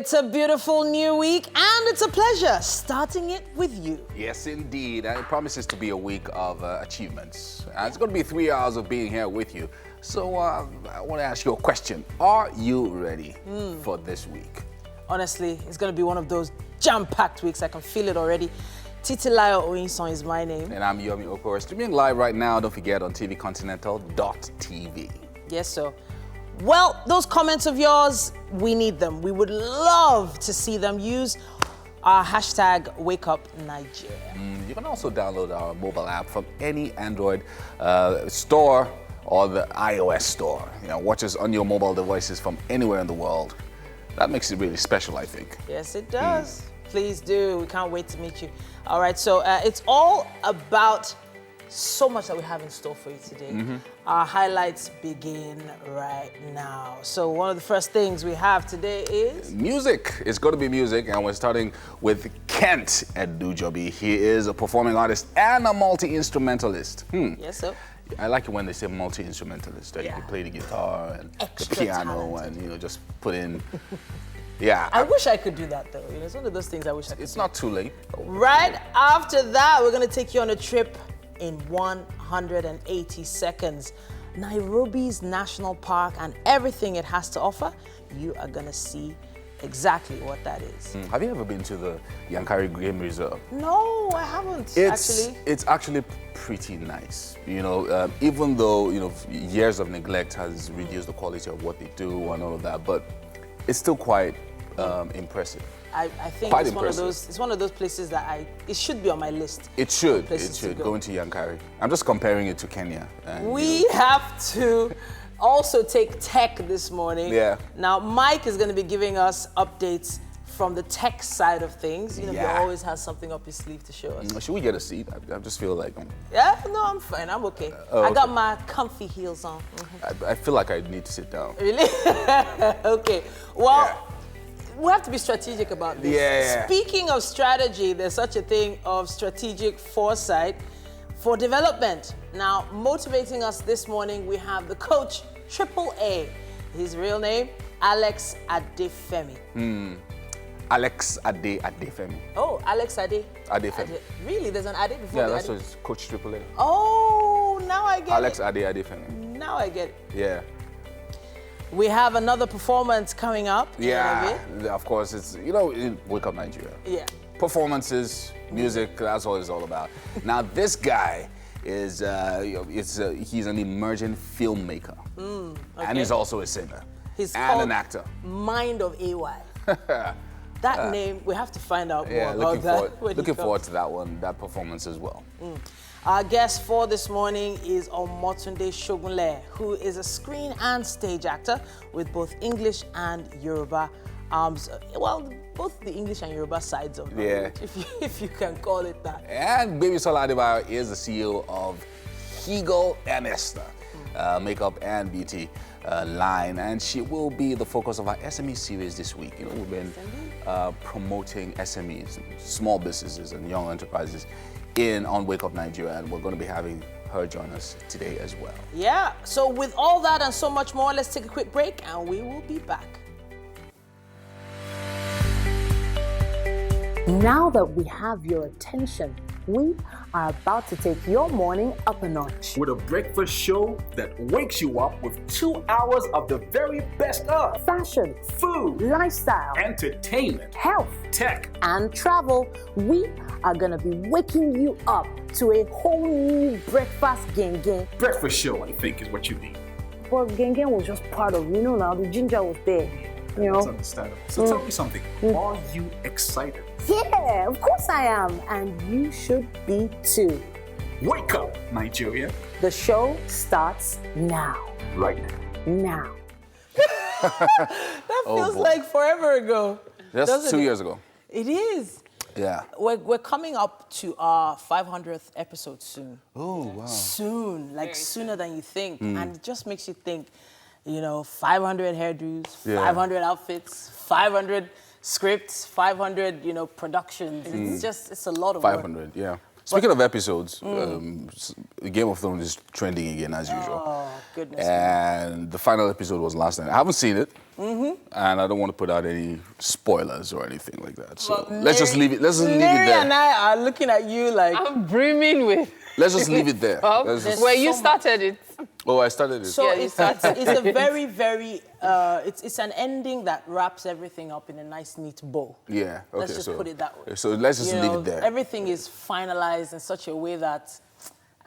It's a beautiful new week, and it's a pleasure starting it with you. Yes, indeed. And it promises to be a week of achievements. It's going to be 3 hours of being here with you. So I want to ask you a question. Are you ready for this week? Honestly, it's going to be one of those jam-packed weeks. I can feel it already. Titilayo Oyinson is my name. And I'm Yomi Okoro. Streaming live right now, don't forget, on tvcontinental.tv. Yes, sir. Well, those comments of yours, we need them. We would love to see them. Use our hashtag WakeUpNigeria. You can also download our mobile app from any Android store or the iOS store. You know, watch us on your mobile devices from anywhere in the world. That makes it really special, I think. Yes, it does. Please do. We can't wait to meet you. All right, so it's all about so much that we have in store for you today. Our highlights begin right now. So one of the first things we have today is music. It's going to be music, and we're starting with Kent Edujobi. He is a performing artist and a multi-instrumentalist. Yes, sir. I like it when they say multi-instrumentalist. That you can play the guitar and Extra the piano talented. and, you know, just put in. Yeah. I wish I could do that, though. You know, it's one of those things I wish I could It's do. not too late. Right after that, we're going to take you on a trip in 180 seconds. Nairobi's National Park and everything it has to offer, you are going to see exactly what that is. Have you ever been to the Yankari Game Reserve? No, I haven't, It's actually. actually pretty nice. You know, even though, you know, years of neglect has reduced the quality of what they do and all of that, but it's still quite impressive. I think Quite it's impressive. one of those places that it should be on my list. It should. Places It should. to go. Going to Yankari. I'm just comparing it to Kenya. And, We have to also take tech this morning. Yeah. Now, Mike is going to be giving us updates from the tech side of things. You know, he Yeah. always has something up his sleeve to show us. Should we get a seat? I just feel like Yeah, no, I'm fine. I'm okay. I got my comfy heels on. I feel like I need to sit down. Really? Okay. Well, Yeah. we have to be strategic about this. Yeah. Speaking of strategy, there's such a thing of strategic foresight for development. Now, motivating us this morning, we have the coach, Triple A. His real name, Alex Adefemi. Alex Adefemi. Oh, Alex Adefemi. Really? There's an Ade before Yeah, the that's Ade? what it's Coach Triple A. Oh, now I get Alex it. Adefemi. Now I get it. Yeah. We have another performance coming up. in a Yeah. bit. Of course, it's, you know, Wake Up Nigeria. Yeah. Performances, music, that's what it's all about. Now, this guy is, he's an emerging filmmaker. And he's also a singer. He's and called an actor. Mind of AY. That name, we have to find out more Yeah, about that. when he looking comes. forward to that one, that performance as well. Our guest for this morning is Omotunde Shogunle, who is a screen and stage actor with both English and Yoruba. Well, both the English and Yoruba sides of Yeah. it, if you can call it that. And Baby Sola Adebayo is the CEO of Hegel and Esther, makeup and beauty line, and she will be the focus of our SME series this week. You know, we've been promoting SMEs, small businesses and young enterprises on Wake Up Nigeria, and we're going to be having her join us today as well. Yeah, so with all that and so much more, let's take a quick break and we will be back. Now that we have your attention, we are about to take your morning up a notch. With a breakfast show that wakes you up with 2 hours of the very best of Fashion, food, lifestyle, entertainment, health, tech. and travel. We are going to be waking you up to a whole new breakfast gang. Breakfast show, I think, is what you need. But gang was just part of, now, the ginger was there, That's understandable. So tell me something. Are you excited? Yeah, of course I am. And you should be too. Wake up, Nigeria. The show starts now. Right now. Now. That feels boy. like forever ago. That's doesn't 2 it? years ago. It is. Yeah. We're coming up to our 500th episode soon. Oh, wow. Soon, like sooner than you think. And it just makes you think, 500 hairdos, Yeah. 500 outfits, 500 scripts, 500, productions. It's a lot of work. 500, yeah. Speaking of episodes, Game of Thrones is trending again as usual. Oh, goodness. And the final episode was last night. I haven't seen it, and I don't want to put out any spoilers or anything like that. So let's just leave it. Let's just leave it Mary there. and I are looking at you like... I'm brimming with. Let's just leave it there. Let's just- Where you so started it. Oh, I started it. So Yeah, you it's a very, very, it's an ending that wraps everything up in a nice, neat bow. Yeah. Okay. Let's just put it that way. So let's just You leave know, it there. everything is finalized in such a way that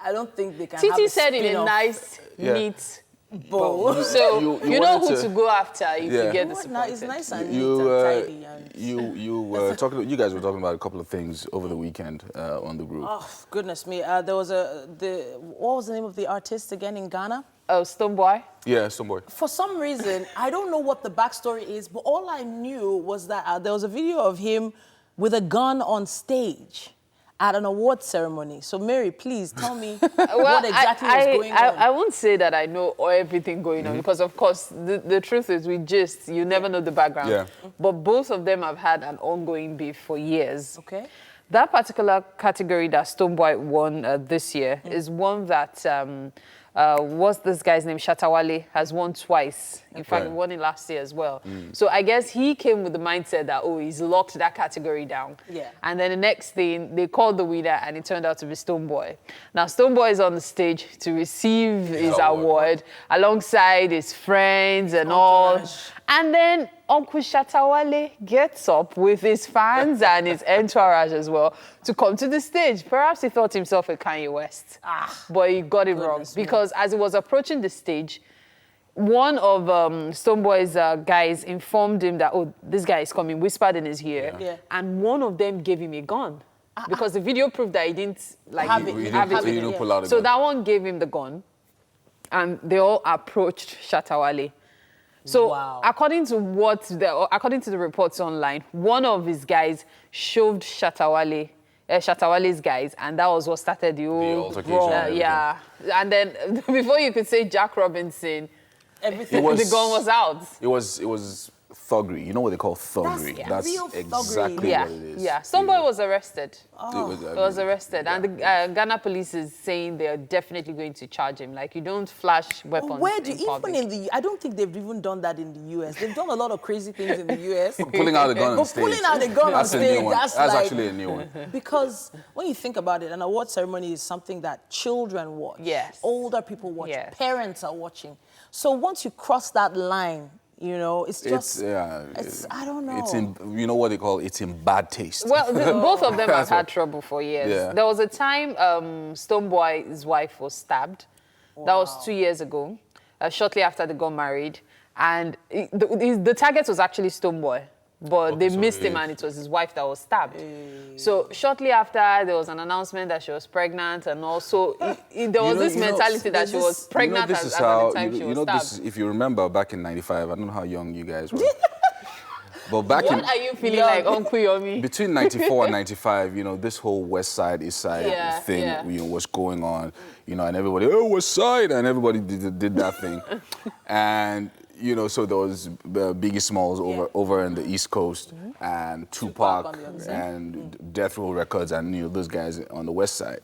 I don't think they can have Titi a said in a spin-off nice, Yeah. neat bow. So You you know wanted who to- to go after if Yeah. you get It's disappointed. nice and neat You, and tidy. And... you guys were talking about a couple of things over the weekend on the group. Oh, goodness me. There was what was the name of the artist again in Ghana? Oh, Stoneboy? Yeah, somewhere. For some reason, I don't know what the backstory is, but all I knew was that there was a video of him with a gun on stage at an award ceremony. So, Mary, please tell me what exactly was going on. I won't say that I know everything going on because, of course, the truth is you never know the background. Yeah. But both of them have had an ongoing beef for years. Okay. That particular category that Stoneboy won this year is one that, what's this guy's name? Shatawale has won twice. In fact, he Right. won it last year as well. So I guess he came with the mindset that, oh, he's locked that category down. Yeah. And then the next thing, they called the winner and it turned out to be Stoneboy. Now, Stoneboy is on the stage to receive his award alongside his friends and all. Gosh. And then Uncle Shatawale gets up with his fans and his entourage as well to come to the stage. Perhaps he thought himself a Kanye West. But he got it wrong. Goodness me. Because as he was approaching the stage, one of Stoneboy's guys informed him that, oh, this guy is coming, whispered in his ear. Yeah. And one of them gave him a gun. Because the video proved that he didn't Have it. You Have didn't, it. you didn't pull out a So gun. that one gave him the gun. And they all approached Shatawale. So Wow. according to the reports online, one of his guys shoved Shatawale's guys, and that was what started the whole altercation and everything. yeah. And then before you could say Jack Robinson, Everything. the gun was out. It was thuggery. You know what they call thuggery? That's real exactly thuggery. Yeah, what it is. yeah. Stoneboy was arrested. It Was arrested, and the Ghana police is saying they are definitely going to charge him. Like, you don't flash weapons Where do in even public. in the? I don't think they've even done that in the U.S. They've done a lot of crazy things in the U.S. Pulling out a gun on But stage. pulling out a gun on That's a new stage, one. that's That's like- actually a new one. Because when you think about it, an award ceremony is something that children watch. Yes. Older people watch. Yes. Parents are watching. So once you cross that line, you know, it's just. It's I don't know. It's in, you know what they call it's in bad taste. Well, both of them have That's had what- trouble for years. Yeah. There was a time Stoneboy's wife was stabbed. That was 2 years ago, shortly after they got married. And the target was actually Stoneboy. But they so missed him, it- and it was his wife that was stabbed. So shortly after, there was an announcement that she was pregnant, and also there was this mentality that she was pregnant this at is the how, time she was this stabbed. is, if you remember back in '95, I don't know how young you guys were, but back What in are you feeling like, Uncle Yomi? between '94 and '95, you know, this whole West Side, East Side Yeah, thing, yeah. you know, was going on, you know, and everybody, oh, West Side, and everybody did that thing, and you know, so there was Biggie Smalls over in the East Coast, and Tupac on Tupac the other side. and Death Row Records, and you know, those guys on the West Side,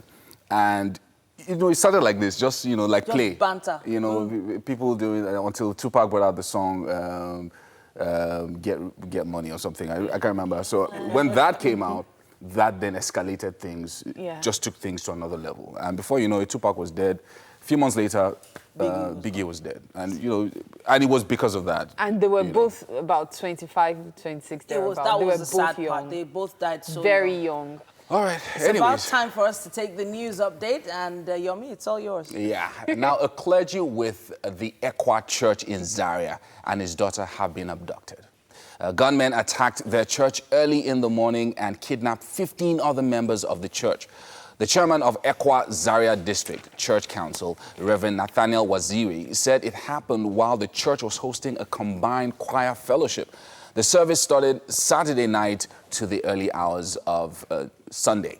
and you know, it started like this, just you know, like Just play, banter. you know, people doing until Tupac brought out the song. Get Money or something. I can't remember. So when that came out, that then escalated things. Yeah. Just took things to another level. And before you know it, Tupac was dead. A few months later, Biggie was dead. And you know, and it was because of that. And they were you know. both about 25, 26. That was They were the sad both young. part. They both died so Very young. young. All right. It's about Anyways. time for us to take the news update, and Yomi, it's all yours. Yeah. Now, a clergy with the Ekwa Church in Zaria and his daughter have been abducted. Gunmen attacked their church early in the morning and kidnapped 15 other members of the church. The chairman of Ekwa Zaria District Church Council, Reverend Nathaniel Waziri, said it happened while the church was hosting a combined choir fellowship. The service started Saturday night to the early hours of Sunday.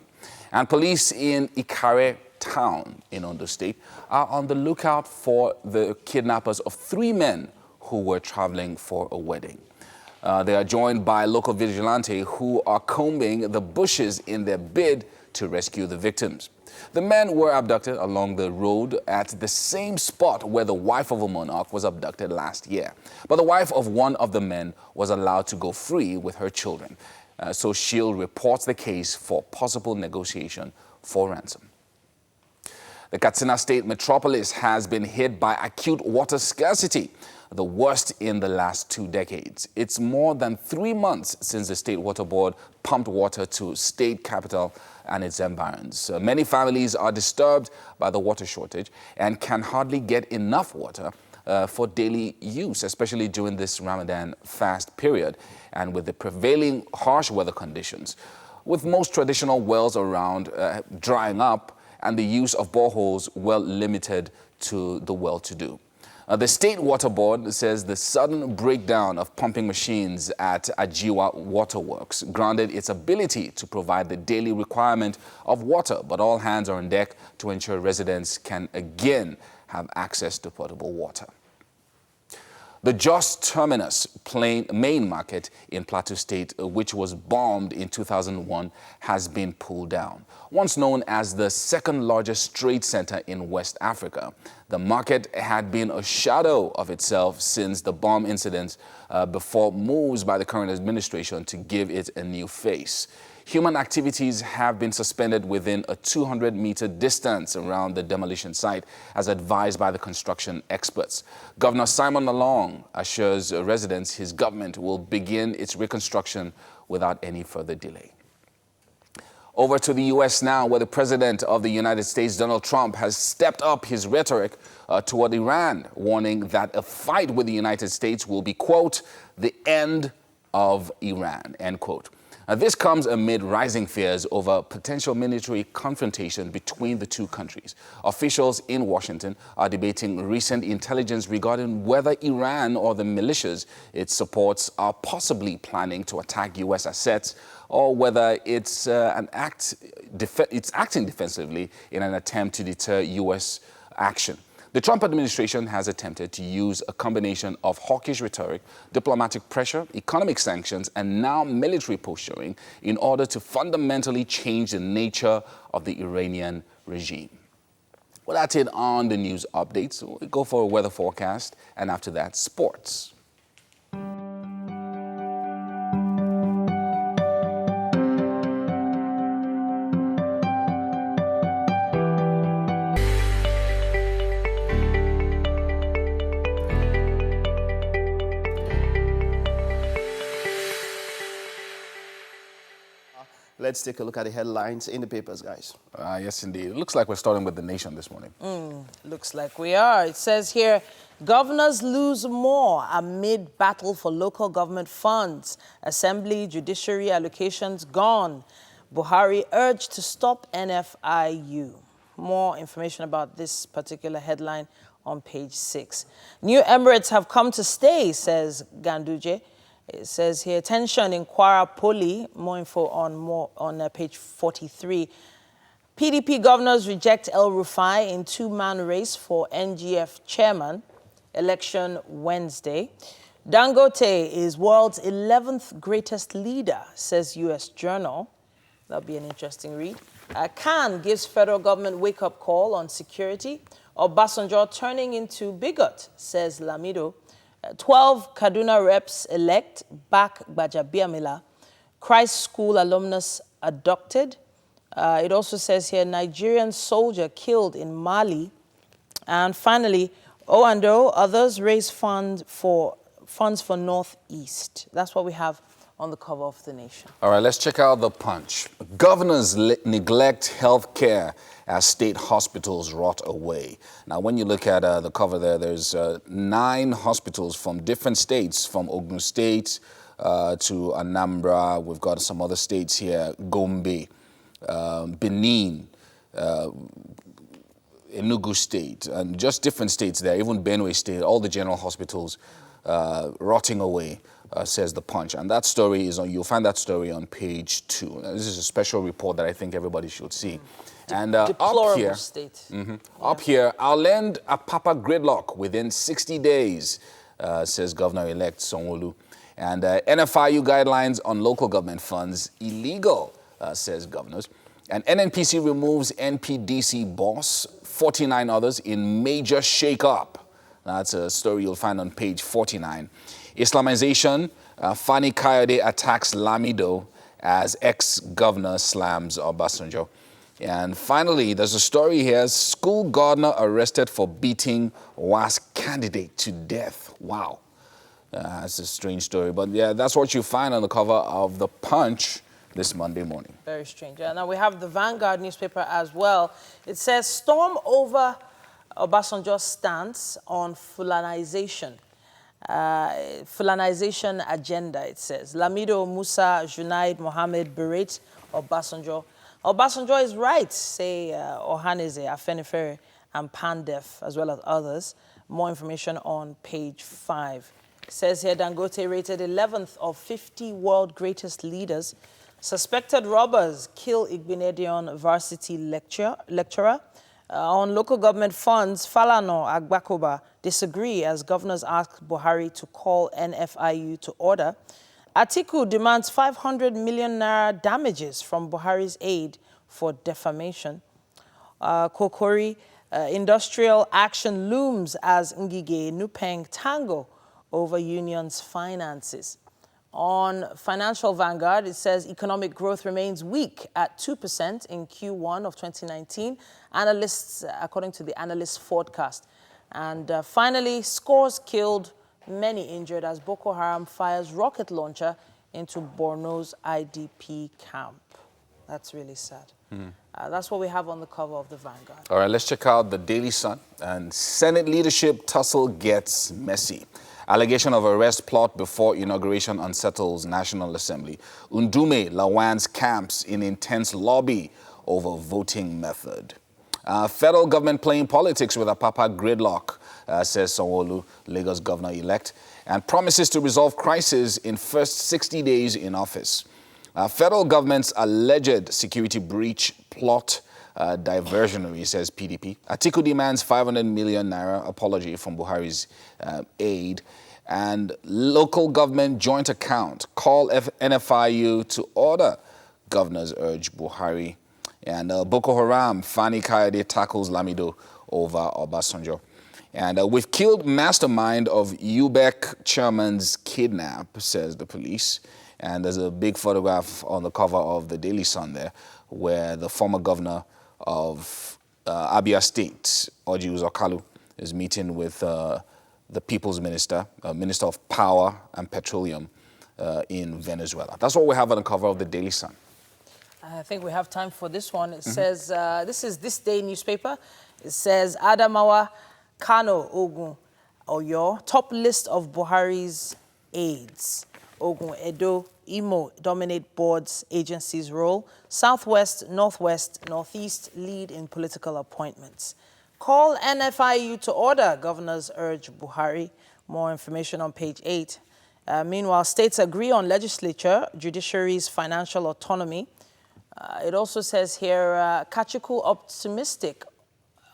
And police in Ikare town in Ondo State are on the lookout for the kidnappers of 3 men who were traveling for a wedding. They are joined by local vigilantes who are combing the bushes in their bid to rescue the victims. The men were abducted along the road at the same spot where the wife of a monarch was abducted last year. But the wife of one of the men was allowed to go free with her children. So Shield reports the case for possible negotiation for ransom. The Katsina State metropolis has been hit by acute water scarcity, the worst in the last 2 decades. It's more than 3 months since the State Water Board pumped water to state capital and its environs. Many families are disturbed by the water shortage and can hardly get enough water for daily use, especially during this Ramadan fast period and with the prevailing harsh weather conditions. With most traditional wells around drying up and the use of boreholes well limited to the well-to-do. The State Water Board says the sudden breakdown of pumping machines at Ajiwa Waterworks grounded its ability to provide the daily requirement of water, but all hands are on deck to ensure residents can again have access to potable water. The Jos Terminus main market in Plateau State, which was bombed in 2001, has been pulled down. Once known as the second largest trade center in West Africa, the market had been a shadow of itself since the bomb incidents before moves by the current administration to give it a new face. Human activities have been suspended within a 200-meter distance around the demolition site, as advised by the construction experts. Governor Simon Lalong assures residents his government will begin its reconstruction without any further delay. Over to the U.S. now, where the President of the United States, Donald Trump, has stepped up his rhetoric toward Iran, warning that a fight with the United States will be, quote, the end of Iran, end quote. This comes amid rising fears over potential military confrontation between the two countries. Officials in Washington are debating recent intelligence regarding whether Iran or the militias it supports are possibly planning to attack U.S. assets, or whether it's acting defensively in an attempt to deter U.S. action. The Trump administration has attempted to use a combination of hawkish rhetoric, diplomatic pressure, economic sanctions, and now military posturing in order to fundamentally change the nature of the Iranian regime. Well, that's it on the news updates. We go for a weather forecast, and after that, sports. Let's take a look at the headlines in the papers, guys. Yes, indeed. It looks like we're starting with The Nation this morning. Looks like we are. It says here, governors lose more amid battle for local government funds. Assembly, judiciary allocations gone. Buhari urged to stop NFIU. More information about this particular headline on page 6. New Emirates have come to stay, says Ganduje. It says here, tension in Kwara Poly. More info on page 43. PDP governors reject El Rufai in two-man race for NGF chairman. Election Wednesday. Dangote is world's 11th greatest leader, says U.S. Journal. That'll be an interesting read. Khan gives federal government wake-up call on security. Obasanjo turning into bigot, says Lamido. 12 Kaduna reps elect back Gbajabiamila. Christ School alumnus abducted. It also says here, Nigerian soldier killed in Mali. And finally, O&O, others raise funds for Northeast. That's what we have on the cover of The Nation. All right, let's check out The Punch. Governors neglect health care as state hospitals rot away. Now, when you look at the cover there, there's 9 hospitals from different states, from Ogun State to Anambra. We've got some other states here, Gombe, Benin, Enugu State, and just different states there, even Benue State, all the general hospitals rotting away, says The Punch. And that story is you'll find that story on page 2. Now, this is a special report that I think everybody should see. And up here, state. Up here, I'll end a Papa gridlock within 60 days, says Governor-elect Sanwo-Olu. And NFIU guidelines on local government funds illegal, says governors. And NNPC removes NPDC boss, 49 others in major shake-up. That's a story you'll find on page 49. Islamization, Fani Kayode attacks Lamido as ex-governor slams Obasanjo. And finally, there's a story here. School gardener arrested for beating WAS candidate to death. Wow. That's a strange story. But yeah, that's what you find on the cover of The Punch this Monday morning. Very strange. Now we have the Vanguard newspaper as well. It says, storm over Obasanjo's stance on Fulanization. Fulanization agenda, it says. Lamido, Musa, Junaid, Mohammed berate Obasanjo. Obasanjo is right, say Ohaneze, Afenifere, and Pandef, as well as others. More information on page 5. It says here, Dangote rated 11th of 50 world greatest leaders. Suspected robbers kill Igbinedion varsity lecturer. On local government funds, Falano Agbakoba disagree as governors ask Buhari to call NFIU to order. Atiku demands 500 million naira damages from Buhari's aid for defamation. Kokori, industrial action looms as Ngige Nupeng tango over unions' finances. On Financial Vanguard, it says economic growth remains weak at 2% in Q1 of 2019, analysts, according to the analysts' forecast. And finally, scores killed, many injured as Boko Haram fires rocket launcher into Borno's IDP camp. That's really sad. That's what we have on the cover of the Vanguard. All right, let's check out the Daily Sun. And Senate leadership tussle gets messy. Allegation of arrest plot before inauguration unsettles National Assembly. Undume Lawan's camps in intense lobby over voting method. Federal government playing politics with Apapa gridlock, says Sanwo-Olu, Lagos governor-elect, and promises to resolve crisis in first 60 days in office. Federal government's alleged security breach plot diversionary, says PDP. Atiku demands 500 million naira apology from Buhari's aid. And local government joint account, call NFIU to order. Governors urge Buhari. And Boko Haram, Fani Kayode tackles Lamido over Obasanjo. And we've killed mastermind of UBEC chairman's kidnap, says the police. And there's a big photograph on the cover of the Daily Sun there, where the former governor of Abia State, Orji Uzor-Kalu, is meeting with the People's Minister, Minister of Power and Petroleum in Venezuela. That's what we have on the cover of the Daily Sun. I think we have time for this one. It says, this is This Day newspaper. It says, Adamawa, Kano, Ogun, Oyo, top list of Buhari's aides. Ogun, Edo, Imo dominate boards, agencies' role. Southwest, Northwest, Northeast lead in political appointments. Call NFIU to order, governors urge Buhari. More information on page 8. Meanwhile, states agree on legislature, judiciary's financial autonomy. It also says here, Kachiku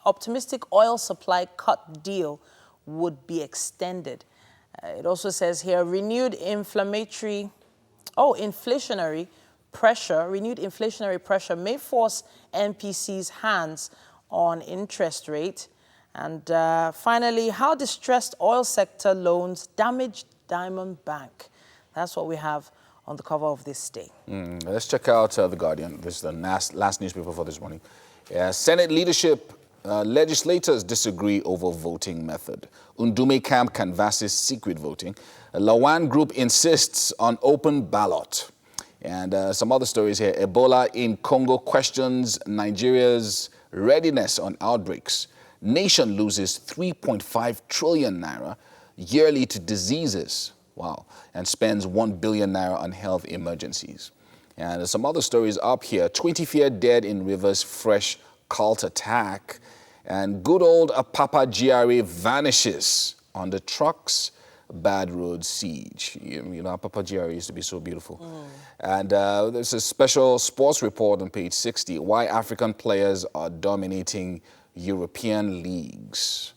optimistic oil supply cut deal would be extended. It also says here, renewed inflationary pressure may force NPC's hands on interest rate. And finally, how distressed oil sector loans damaged Diamond Bank. That's what we have on the cover of This Day. Let's check out The Guardian. This is the last newspaper for this morning. Senate leadership, legislators disagree over voting method. Undume camp canvasses secret voting. Lawan group insists on open ballot. And some other stories here. Ebola in Congo questions Nigeria's readiness on outbreaks. Nation loses 3.5 trillion naira yearly to diseases. Wow. And spends 1 billion naira on health emergencies. And there's some other stories up here. 24 dead in Rivers fresh cult attack. And good old Apapa GRA vanishes on the trucks. Bad road siege. You know, Apapa GRA used to be so beautiful. And there's a special sports report on page 60. Why African players are dominating European leagues.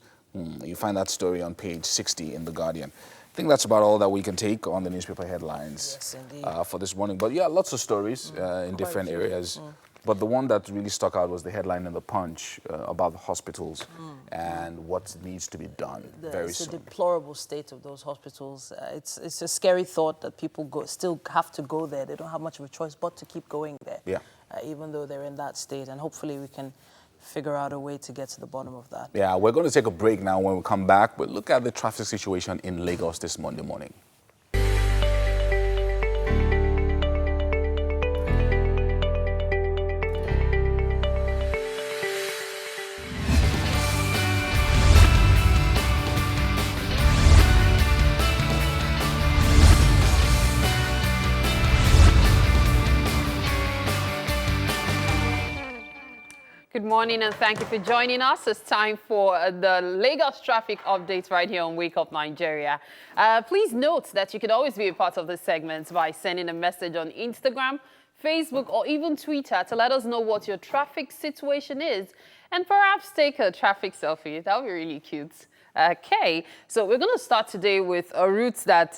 You find that story on page 60 in The Guardian. think that's about all that we can take on the newspaper headlines Yes, indeed. for this morning. But yeah, lots of stories in different areas. But the one that really stuck out was the headline in the Punch about the hospitals and what needs to be done very It's a soon. deplorable state of those hospitals. It's a scary thought that people still have to go there. They don't have much of a choice but to keep going there, Yeah. Even though they're in that state. And hopefully we can figure out a way to get to the bottom of that. Yeah, we're going to take a break now. When we come back, but look at the traffic situation in Lagos this Monday morning. Good morning and thank you for joining us. It's time for the Lagos traffic update right here on Wake Up Nigeria. Please note that you can always be a part of this segment by sending a message on Instagram, Facebook, or even Twitter to let us know what your traffic situation is and perhaps take a traffic selfie. That would be really cute. Okay, so we're going to start today with a route that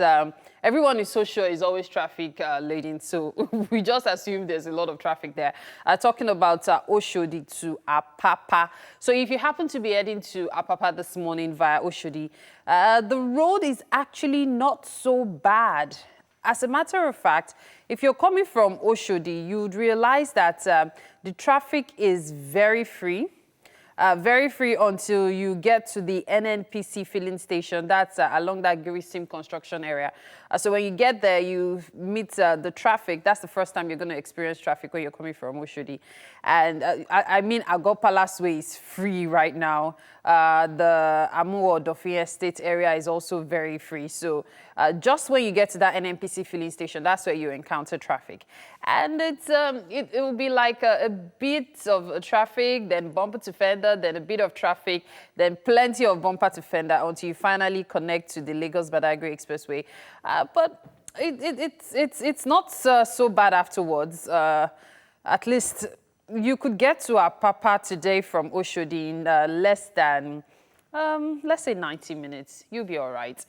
everyone is so sure is always traffic laden. So we just assume there's a lot of traffic there. Talking about Oshodi to Apapa. So if you happen to be heading to Apapa this morning via Oshodi, the road is actually not so bad. As a matter of fact, if you're coming from Oshodi, you'd realize that the traffic is very free. Very free until you get to the NNPC filling station. That's along that Girisim construction area. So when you get there, you meet the traffic. That's the first time you're going to experience traffic when you're coming from Oshodi. And I mean, Agor Palace Way is free right now. The Amuwo Dofin Estate area is also very free. So just when you get to that NNPC filling station, that's where you encounter traffic. And it will be like a bit of traffic, then bumper to fender, then a bit of traffic, then plenty of bumper to fender until you finally connect to the Lagos-Badagry Expressway. But it's not so bad afterwards. At least you could get to Apapa today from Oshodi in less than, let's say 90 minutes. You'll be all right.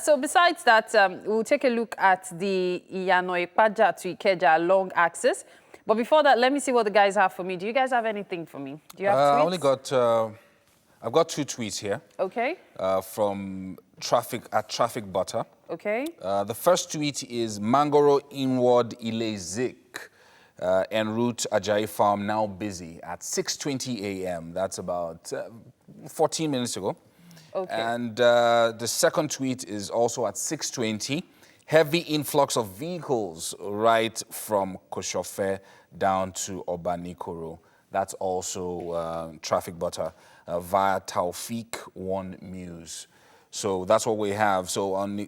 So besides that, we'll take a look at the Iyano-Ipaja to Ikeja long axis. But before that, let me see what the guys have for me. Do you guys have anything for me? Do you have tweets? I only got, I've got 2 tweets here. Okay. From Traffic Butter. Okay. The first tweet is Mangoro Inward Ilezik en route Ajayi Farm now busy at 6:20 a.m. That's about 14 minutes ago. Okay. And the second tweet is also at 6:20. Heavy influx of vehicles right from Koshofe down to Obanikoro. That's also Traffic Butter via Taufik One Muse. So that's what we have. So on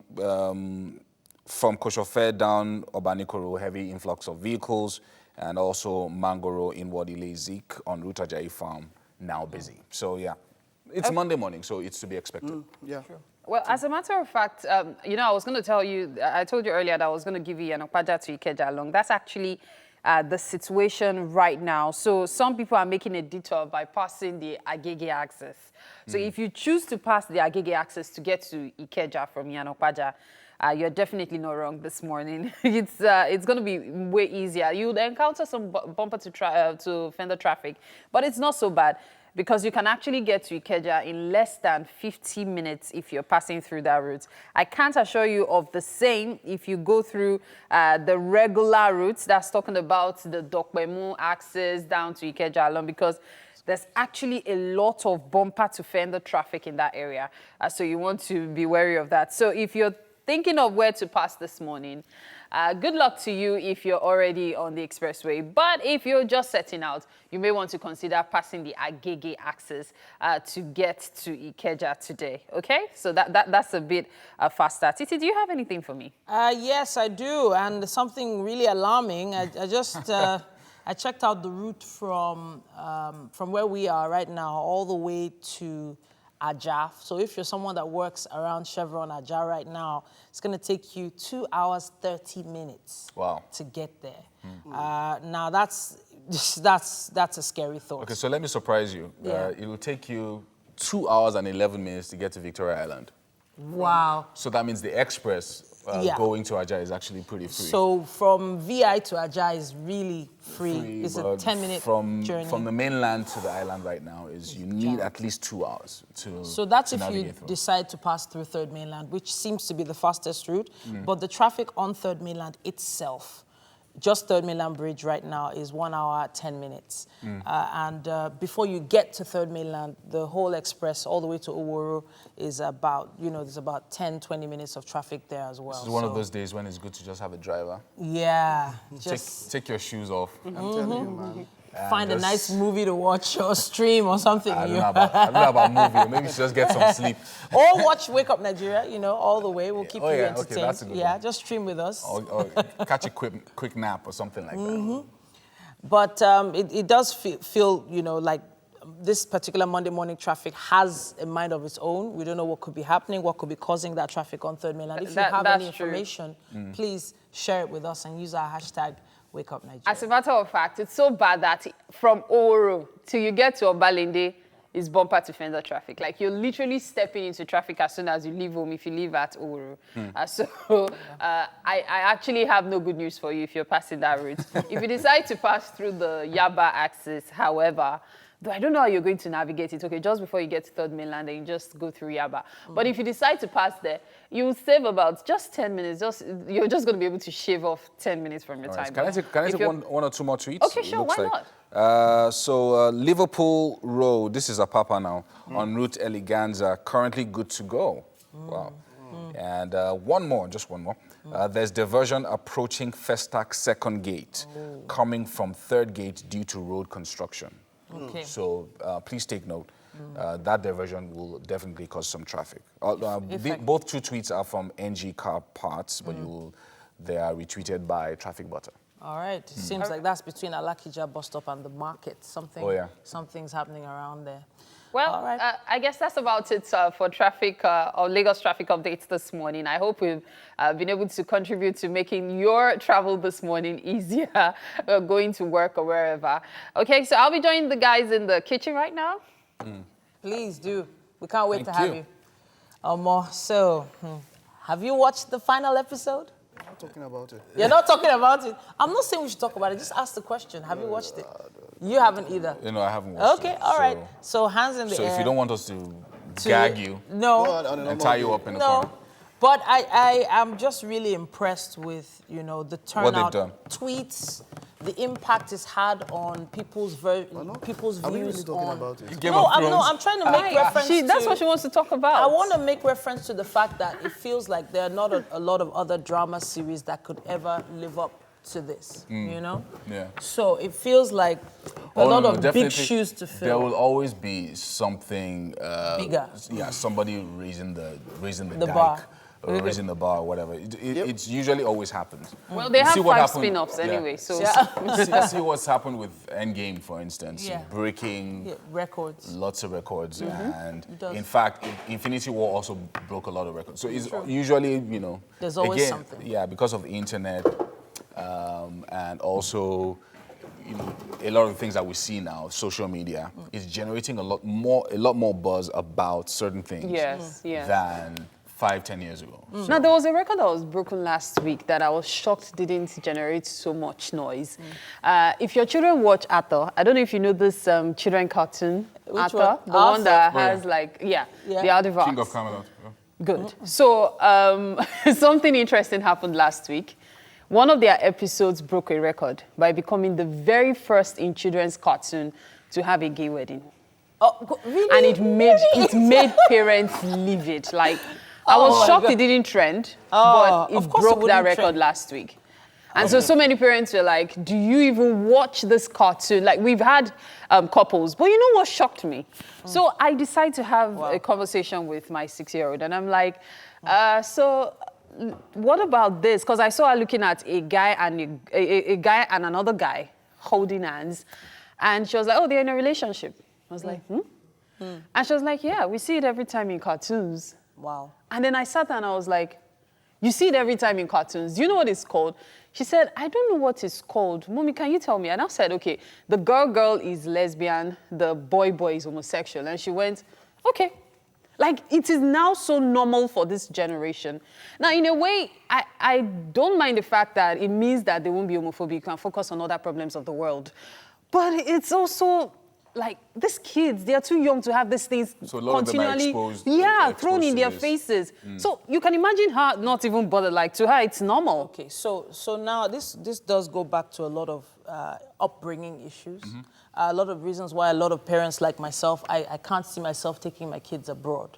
from Koshofe down Obanikoro, heavy influx of vehicles, and also Mangoro in Wadi Lezik on route Ajayi Farm, now busy. So yeah, it's Monday morning, so it's to be expected. Yeah. Sure. Well, as a matter of fact, you know, I was going to tell you, I told you earlier that I was going to give you an Okpaja to Ikeja along. That's actually the situation right now. So some people are making a detour by passing the Agege axis. So if you choose to pass the Agege axis to get to Ikeja from Yanokpaja, you're definitely not wrong this morning. It's going to be way easier. You'll encounter some bumper to fender traffic, but it's not so bad because you can actually get to Ikeja in less than 50 minutes if you're passing through that route. I can't assure you of the same if you go through the regular routes that's talking about the Dokpemu axis down to Ikeja along, because there's actually a lot of bumper to fender traffic in that area. So you want to be wary of that. So if you're thinking of where to pass this morning, good luck to you if you're already on the expressway. But if you're just setting out, you may want to consider passing the Agege axis to get to Ikeja today. Okay? So that's a bit faster. Titi, do you have anything for me? Yes, I do. And something really alarming. I just I checked out the route from where we are right now all the way to Ajah. So if you're someone that works around Chevron Ajah right now, it's going to take you 2 hours, 30 minutes to get there. Now that's a scary thought. Okay, so let me surprise you. Yeah. It will take you 2 hours and 11 minutes to get to Victoria Island. Wow. So that means the express going to Ajah is actually pretty free. So from VI to Ajah is really free. It's a 10-minute journey. From the mainland to the island right now is you need at least 2 hours to. So that's to if you navigate through. decide to pass through Third Mainland, which seems to be the fastest route. But the traffic on Third Mainland itself, just Third Mainland Bridge right now is 1 hour, 10 minutes. And before you get to Third Mainland, the whole express all the way to Oworo is about, there's about 10, 20 minutes of traffic there as well. This is one of those days when it's good to just have a driver. Yeah. Just Take your shoes off. I'm telling you, man. find a nice movie to watch or stream or something. I don't know about movie. Maybe you should just get some sleep. Or watch Wake Up Nigeria, all the way. We'll keep you entertained. Okay, that's a good one. Just stream with us. Or catch a quick nap or something like that. But it does feel, like this particular Monday morning traffic has a mind of its own. We don't know what could be happening, what could be causing that traffic on Third Mainland. If you have any information, please share it with us and use our hashtag Wake Up Nigeria. As a matter of fact, it's so bad that from Oworo till you get to Obalende is bumper to fender traffic. Like you're literally stepping into traffic as soon as you leave home if you leave at Oworo. I actually have no good news for you if you're passing that route. If you decide to pass through the Yaba axis, however, though I don't know how you're going to navigate it. Okay, just before you get to Third Mainland, and you just go through Yaba. But if you decide to pass there, you will save about just 10 minutes. You're just going to be able to shave off 10 minutes from your time. Can I take one or two more tweets? Okay, sure, why not? So Liverpool Road, this is a Papa now, en route Eleganza, currently good to go. Wow. And one more. There's diversion approaching Festac second gate, coming from third gate due to road construction. Okay. So please take note. That diversion will definitely cause some traffic. Both two tweets are from NG Car Parts, but they are retweeted by Traffic Butter. All right. Seems like that's between Alakija bus stop and the market. Something's happening around there. Well, all right. I guess that's about it for traffic or Lagos traffic updates this morning. I hope we've been able to contribute to making your travel this morning easier, going to work or wherever. Okay, so I'll be joining the guys in the kitchen right now. Please do. We can't wait to have you. So, have you watched the final episode? I'm not talking about it. You're not talking about it? I'm not saying we should talk about it. Just ask the question. Have you watched it? You haven't either. I haven't watched it. Okay, all right. So hands in the air. So if you don't want us to gag you and tie you up in the corner. But I am just really impressed with, the turnout, what they've done. Tweets, the impact it's had on people's views really talking about it? I'm trying to make reference to... That's what she wants to talk about. I want to make reference to the fact that it feels like there are not a lot of other drama series that could ever live up to this, Yeah. So it feels like a lot of big shoes to fill. There will always be something bigger. Yeah, somebody raising the dike, bar. or raising the bar, or whatever. It usually always happens. Well, they have 5 spin-offs anyway, so... See what's happened with Endgame, for instance, breaking records. Lots of records, and in fact, Infinity War also broke a lot of records. So it's usually, there's always something. Yeah, because of the internet, and also, a lot of the things that we see now, social media, is generating a lot more buzz about certain things than 5-10 years ago. Now, there was a record that was broken last week that I was shocked didn't generate so much noise. If your children watch Esther, I don't know if you know this children cartoon, Esther, the one that has the artifacts. King of Camelot. Good. So something interesting happened last week. One of their episodes broke a record by becoming the very first in children's cartoon to have a gay wedding. Oh, really? And it made parents livid. Like, I was shocked it didn't trend, but it broke that record last week. And so many parents were like, do you even watch this cartoon? Like, we've had couples, but you know what shocked me? So I decided to have a conversation with my 6-year-old, and I'm like, what about this? Because I saw her looking at a guy and a guy and another guy holding hands. And she was like, oh, they're in a relationship. I was like, And she was like, yeah, we see it every time in cartoons. Wow. And then I sat there and I was like, you see it every time in cartoons. Do you know what it's called? She said, I don't know what it's called. Mommy, can you tell me? And I said, okay, the girl is lesbian, the boy is homosexual. And she went, okay. Like, it is now so normal for this generation. Now, in a way, I don't mind the fact that it means that they won't be homophobic. You can focus on other problems of the world. But it's also, like, these kids, they are too young to have these things So a lot continually, of them are exposed, thrown in their faces. So you can imagine her not even bothered. Like, to her, it's normal. Okay, so now this does go back to a lot of upbringing issues. A lot of reasons why a lot of parents like myself, I can't see myself taking my kids abroad.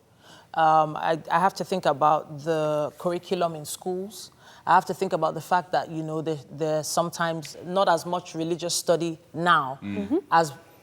I have to think about the curriculum in schools. I have to think about the fact that, you know, there's sometimes not as much religious study now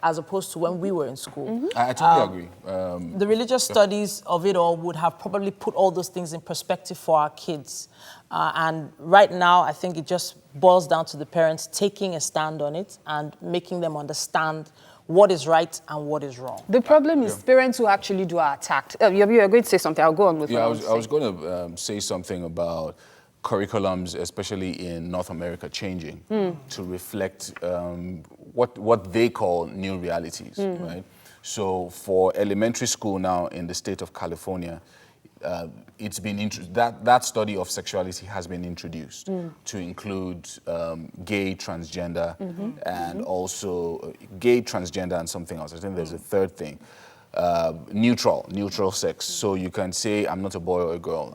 as opposed to when we were in school. I totally agree. The religious studies of it all would have probably put all those things in perspective for our kids. And right now, I think it just boils down to the parents taking a stand on it and making them understand what is right and what is wrong. The problem is parents who actually do are attacked. You are going to say something. I'll go on with what I was going to say something about curriculums, especially in North America, changing to reflect what they call new realities, right? So for elementary school now in the state of California, it's been that study of sexuality has been introduced to include gay, transgender, and also gay, transgender, and something else. I think there's a third thing. Neutral sex. So you can say, I'm not a boy or a girl.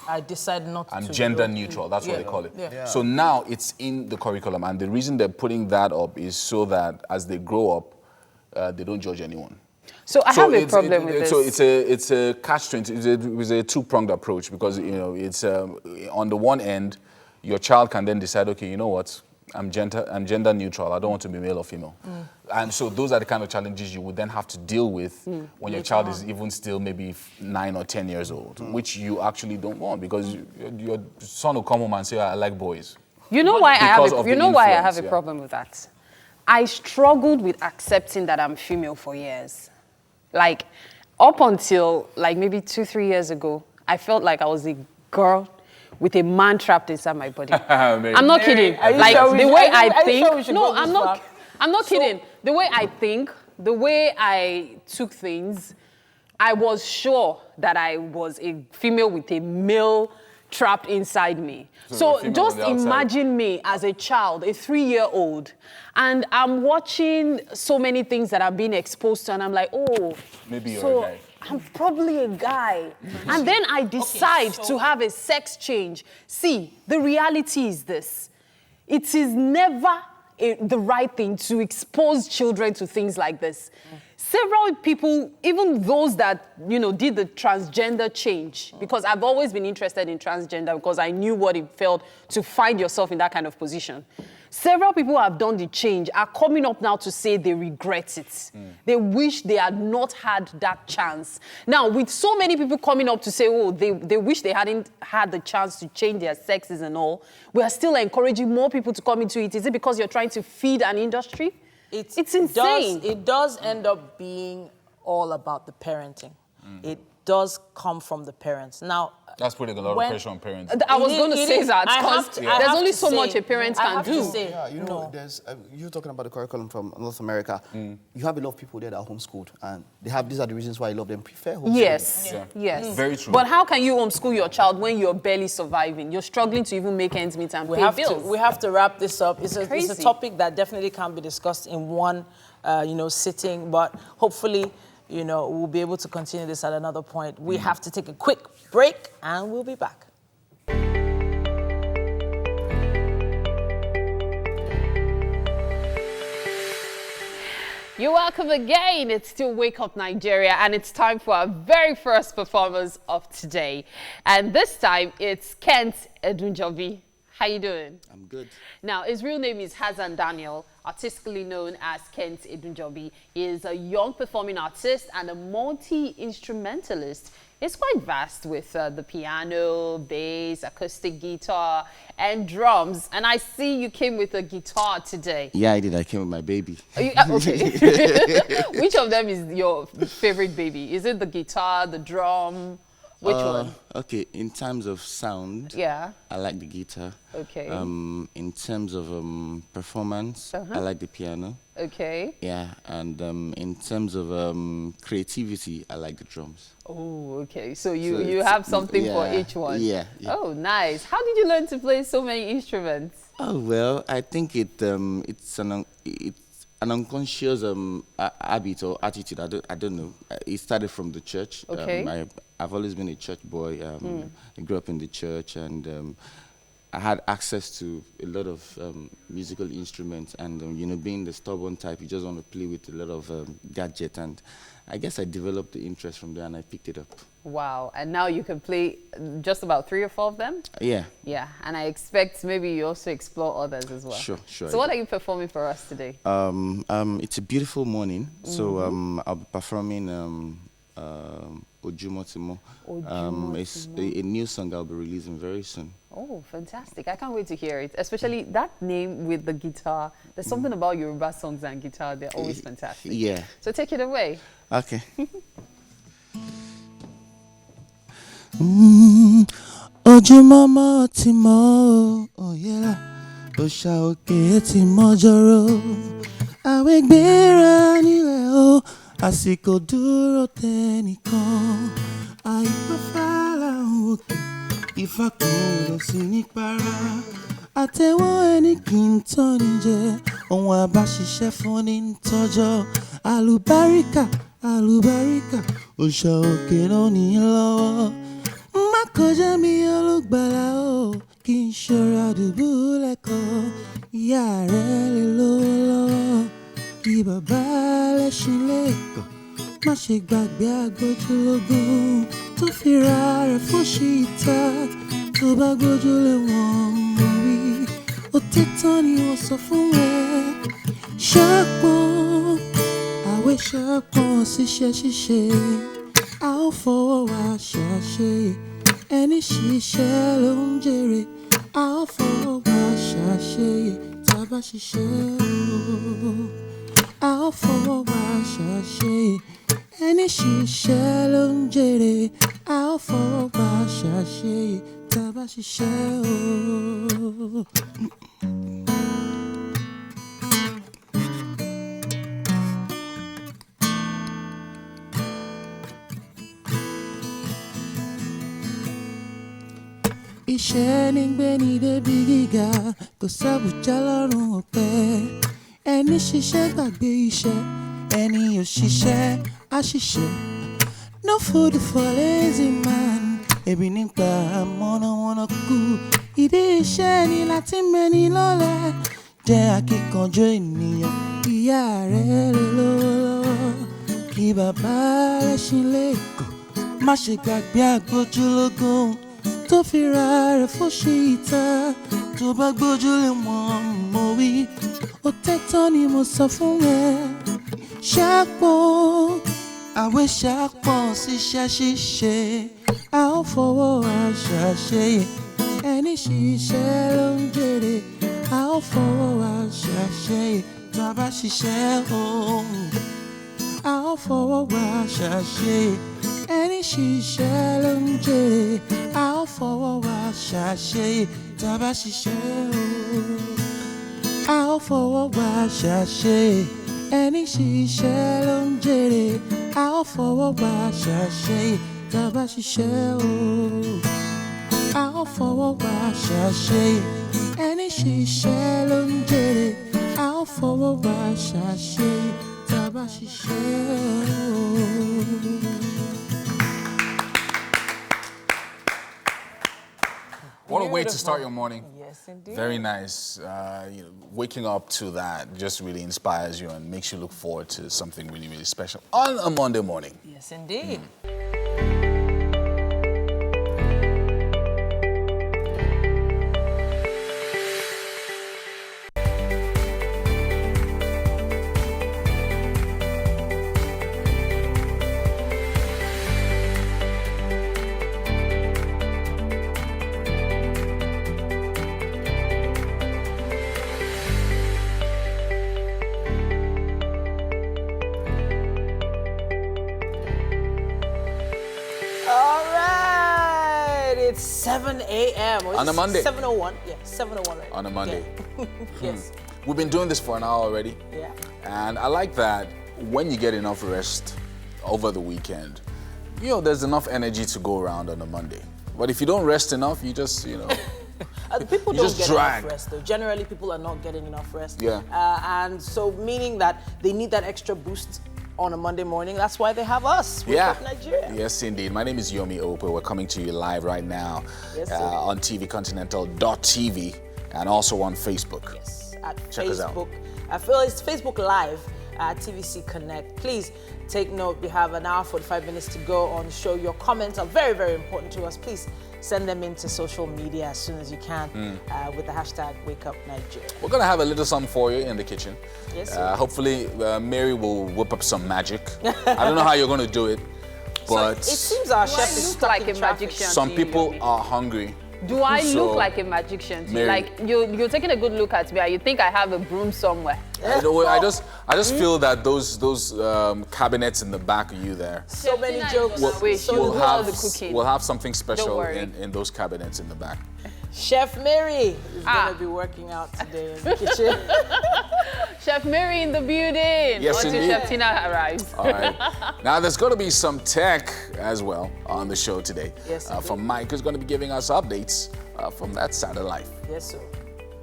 I decided not to. I'm gender neutral. That's what they call it. Yeah. So now it's in the curriculum, and the reason they're putting that up is so that as they grow up, they don't judge anyone. So I have a problem with this. So it's a catch-22. It's a two-pronged approach because, you know, it's on the one end, your child can then decide, okay, you know what, I'm gender neutral. I don't want to be male or female. And so those are the kind of challenges you would then have to deal with when your child is even still maybe 9 or 10 years old, which you actually don't want because your son will come home and say, I like boys. You know why I have a yeah. problem with that? I struggled with accepting that I'm female for years. Like, up until like maybe 2-3 years ago, I felt like I was a girl with a man trapped inside my body. I'm not kidding. Like, the way I think. No, I'm not kidding. The way I think, the way I took things, I was sure that I was a female with a male trapped inside me. So just imagine me as a child, a 3-year-old, and I'm watching so many things that I'm being exposed to, and I'm like, oh, maybe you're a guy. I'm probably a guy. And then I decide to have a sex change. See, the reality is this. It is never the right thing to expose children to things like this. Several people, even those that, you know, did the transgender change, because I've always been interested in transgender because I knew what it felt to find yourself in that kind of position. Several people who have done the change are coming up now to say they regret it. They wish they had not had that chance. Now, with so many people coming up to say, oh, they wish they hadn't had the chance to change their sexes and all, we are still encouraging more people to come into it. Is it because you're trying to feed an industry? It's insane. It does end up being all about the parenting. It does come from the parents. Now, that's putting a lot of pressure on parents. I was going to say that because there's only so much a parent can do. Yeah, you know, there's you're talking about the curriculum from North America. You have a lot of people there that are homeschooled, and these are the reasons why a lot of them prefer homeschooling. Yes, yes. Very true. But how can you homeschool your child when you're barely surviving? You're struggling to even make ends meet and pay bills. We have to wrap this up. It's a topic that definitely can't be discussed in one, sitting. But hopefully, we'll be able to continue this at another point. We have to take a quick break, and we'll be back. You're welcome again. It's still Wake Up Nigeria, and it's time for our very first performers of today. And this time, it's Kent Edunjobi. How you doing? I'm good. Now, his real name is Hassan Daniel, artistically known as Kent Edunjobi. He is a young performing artist and a multi-instrumentalist. He's quite vast with the piano, bass, acoustic guitar, and drums. And I see you came with a guitar today. Yeah, I did. I came with my baby. Okay. Which of them is your favorite baby? Is it the guitar, the drum, Which one? Okay, in terms of sound, Yeah. I like the guitar. Okay. In terms of performance, I like the piano. Okay. Yeah, and in terms of creativity, I like the drums. Oh, okay. So you So you it's- have something for yeah, each one. yeah, yeah. Oh, nice. How did you learn to play so many instruments? Oh well, I think it's an unconscious habit or attitude. I don't know. It started from the church. Okay. I've always been a church boy. I grew up in the church, and I had access to a lot of musical instruments. And being the stubborn type, you just want to play with a lot of gadget. And I guess I developed the interest from there, and I picked it up. Wow. And now you can play just about 3 or 4 of them? Yeah. Yeah. And I expect maybe you also explore others as well. Sure. So what are you performing for us today? It's a beautiful morning, so I'll be performing Ojumotimo. It's a new song I'll be releasing very soon. Oh, fantastic. I can't wait to hear it. Especially that name with the guitar. There's something about Yoruba songs and guitar. They're always fantastic. Yeah. So take it away. Okay. Ojumama timo, oh yeah, Osha oke ti mojoro, awe gbera nílẹ̀ o, àsìkò dúró tẹnìkan, àìpáfàlà òkè, ìfàkùnlẹ̀ sí ní para, àtẹ̀wọ́ ẹni kì í tán ní jẹ, ohun àbáṣiṣẹ́ fún ní tọ́jọ́, àlùbáríkà, Osha òkè ló ní lọ́wọ́. Má kọjá mi olùgbàlà o, kì í ṣọ́ra dùbúlẹ̀ kan, ìyá rẹ̀ lè lówó lọ́wọ́, kí bàbá lẹ́ṣin lẹ́kọ̀ọ́, má ṣe gbàgbé agbójúlógún, tó fi ra rẹ̀ fún ṣìta, tó bá gbójúlé wọn mọ̀ wí, òtítọ́ ni wọ́n sọ fún ẹ, ṣàpọ̀n, àwẹ̀ ṣàpọ̀n síṣẹ́ ṣíṣe. A ó fọwọ́ wa ṣàṣe, ẹni ṣiṣẹ́ ló ń jèrè. A ó fọwọ́ wa ṣàṣe, tá a bá ṣiṣẹ́ o. A ó fọwọ́ wa ṣàṣe, ẹni ṣiṣẹ́ ló ń jèrè. A ó fọwọ́ wa ṣàṣe, tá a bá ṣiṣẹ́ o. Iṣẹ́ ní gbé ní débi gíga, kò sábùjá lọ́rùn ọ̀pẹ. Ẹni ṣiṣẹ́ gbàgbé iṣẹ́, ẹni ò ṣiṣẹ́ á ṣiṣẹ́. No food for lazy man, ebi nípa mọ̀nàmọ́ná kú. Ìdí iṣẹ́ ni láti mẹ́ni lọ́lẹ̀, jẹ́ akíkanjú ènìyàn. Ìyá rẹ̀ lè lówó lọ́wọ́, kí bàbá lẹ́ṣin lẹ́kọ̀ọ́, má ṣe gbàgbé agbójúlógún, tó fi ra rẹ̀ fún ṣìta, tó bá gbójúlé wọn mọ̀ wí, òtítọ́ ni mo sọ fún ẹ. Ṣàpọ̀n, àwẹ̀ ṣàpọ̀n síṣẹ́ ṣíṣe, a ó fọwọ́ wa ṣàṣe, ẹni ṣiṣẹ́ ló ń jèrè. A ó fọwọ́ wa ṣàṣe, tá a bá ṣiṣẹ́ ohun. A ó fọwọ́ wa ṣàṣe, ẹni ṣiṣẹ́ ló ń jèrè. A ó fọwọ́ wa ṣàṣe, tá a bá ṣiṣẹ́ o. A ó fọwọ́ wa ṣàṣe, ẹni ṣiṣẹ́ ló ń jèrè. A ó fọwọ́ wa ṣàṣe, tá a bá ṣiṣẹ́ o. A ó fọwọ́ wa ṣàṣe, ẹni ṣiṣẹ́ ló ń jèrè. A ó fọwọ́ wa ṣàṣe, tá a bá ṣiṣẹ́ o. What a way to start your morning. Yes, indeed. Very nice. Waking up to that just really inspires you and makes you look forward to something really, really special on a Monday morning. Yes, indeed. 7 a.m. On a Monday. 7:01. Yeah, 7:01 right On a Monday. Yeah. Yes. We've been doing this for an hour already. Yeah. And I like that when you get enough rest over the weekend, there's enough energy to go around on a Monday. But if you don't rest enough, you just, People you don't just get drag. enough rest though. Generally, people are not getting enough rest. Yeah. And so meaning that they need that extra boost on a Monday morning. That's why they have us. Wake Up Nigeria. Yes, indeed. My name is Yomi Ope. We're coming to you live right now Yes, sir. on tvcontinental.tv and also on Facebook. Yes, at Check us out. Facebook. I feel it's Facebook Live at TVC Connect. Please take note. We have an hour, 45 minutes to go on the show. Your comments are very, very important to us. Please send them into social media as soon as you can with the hashtag #WakeUpNigeria. We're going to have a little something for you in the kitchen. Yes, sir. Hopefully, Mary will whip up some magic. I don't know how you're going to do it, but So it seems our Do I chef is look stuck like in a traffic. magician? some to you, people Yomi? are hungry. Do I So, look like a magician to you? Mary- Like you're taking a good look at me and you think I have a broom somewhere. I just feel that those cabinets in the back of you there So many Tina is jokes. on her way. She will do all the cooking. we'll have something special worry. in those cabinets in the back. Chef Mary is going to be working out today in the kitchen. Chef Mary in the building. Yes, Until indeed. Chef Tina arrives. All right. Now, there's going to be some tech as well on the show today. Yes, indeed. from Mike, who's going to be giving us updates from that side of life. Yes, sir.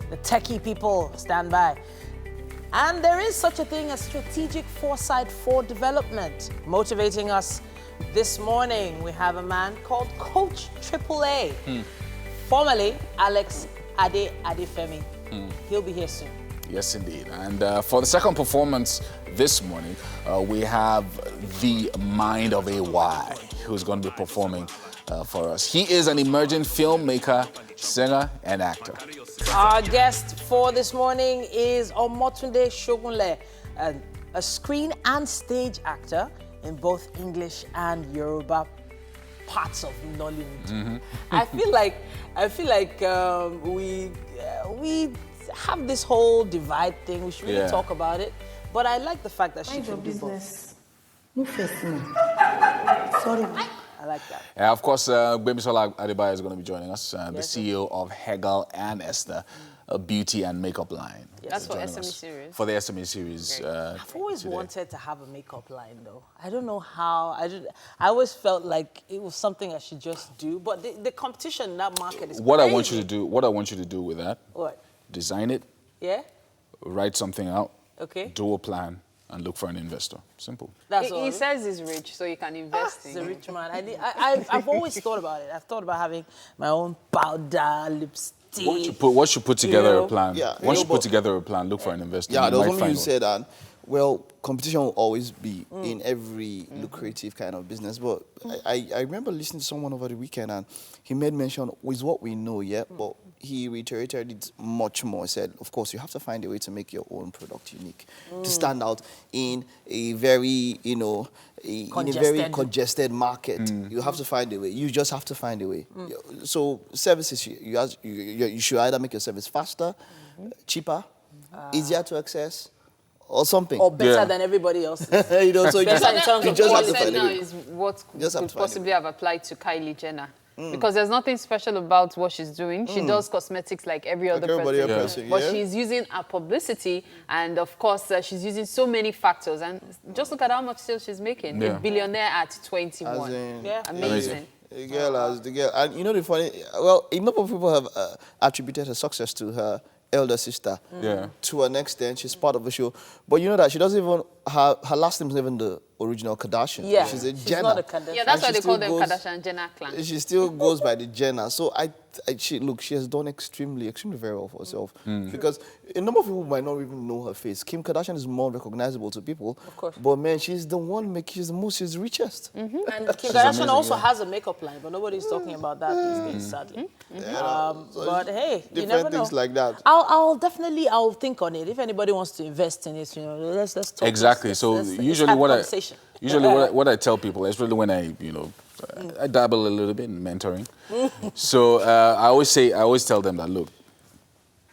The techie people stand by. And there is such a thing as strategic foresight for development. Motivating us this morning, we have a man called Coach AAA, formerly Alex Adefemi. He'll be here soon. Yes, indeed. And for the second performance this morning, we have the mind of AY, who's going to be performing for us. He is an emerging filmmaker, singer, and actor. Our guest for this morning is Omotunde Shogunle, a screen and stage actor in both English and Yoruba parts of Nollywood. I feel like we have this whole divide thing. We should really Yeah. talk about it. But I like the fact that she Mind can your do both. business. No face me. Sorry. I like that. Of course, Gbemisola Adebayo is going to be joining us, the Yes, CEO of Hegel and Esther, a beauty and makakeup line. That's for joining SME us. series. For the SME series. I've always today. wanted to have a makeup line, though. I don't know how. I always felt like it was something I should just do. But the competition in that market is What I crazy. want you to do with that, What? design it, Yeah? write something out, Okay. do a plan, and look for an investor. Simple. That's He all. says he's rich, so you can invest He's in a him. rich man. I've always thought about it. I've thought about having my own powder, lipstick. Once you put together know? a plan, Yeah, once you but- put together a plan, look for an investor. Yeah, You there was might something you find one. said, and well, competition will always be in every lucrative kind of business. But I remember listening to someone over the weekend, and he made mention with what we know, yeah, but he reiterated it much more. He said, of course, you have to find a way to make your own product unique, to stand out in a very, in a very congested market. You have to find a way. You just have to find a way. So services, you should either make your service faster, cheaper, easier to access, or something. Or better Yeah. than everybody else. So you just, Better in terms you of just What have you to said find a now way. is what Just have could to find a possibly have applied to Kylie Jenner. Because there's nothing special about what she's doing. She does cosmetics like every other everybody person. else, yeah. But she's using her publicity, and of course, she's using so many factors. And just look at how much sales she's making. Yeah. A billionaire at 21. As in, Yeah. Amazing. The girl, and you know the funny, well, a number of people have attributed her success to her elder sister. Yeah. To an extent, she's part of the show. But you know that she doesn't even, her last name is not even the original Kardashian. Yeah, She's a she's Jenner. not a Kardashian. Yeah, that's And why she they call still them goes- Kardashian Jenner clan. She still goes by the Jenner. So she has done extremely very well for herself. Because a number of people might not even know her face. Kim Kardashian is more recognizable to people. Of course. But man, she's the richest. And Kim amazing, Kardashian also yeah. has a makeup line, but nobody's talking about that these days, sadly. But hey, you Different never know. things like that. I'll think on it. If anybody wants to invest in it, let's talk. Exactly. Let's- So let's usually have what conversation. what I tell people, especially when I dabble a little bit in mentoring. So I always tell them that, look,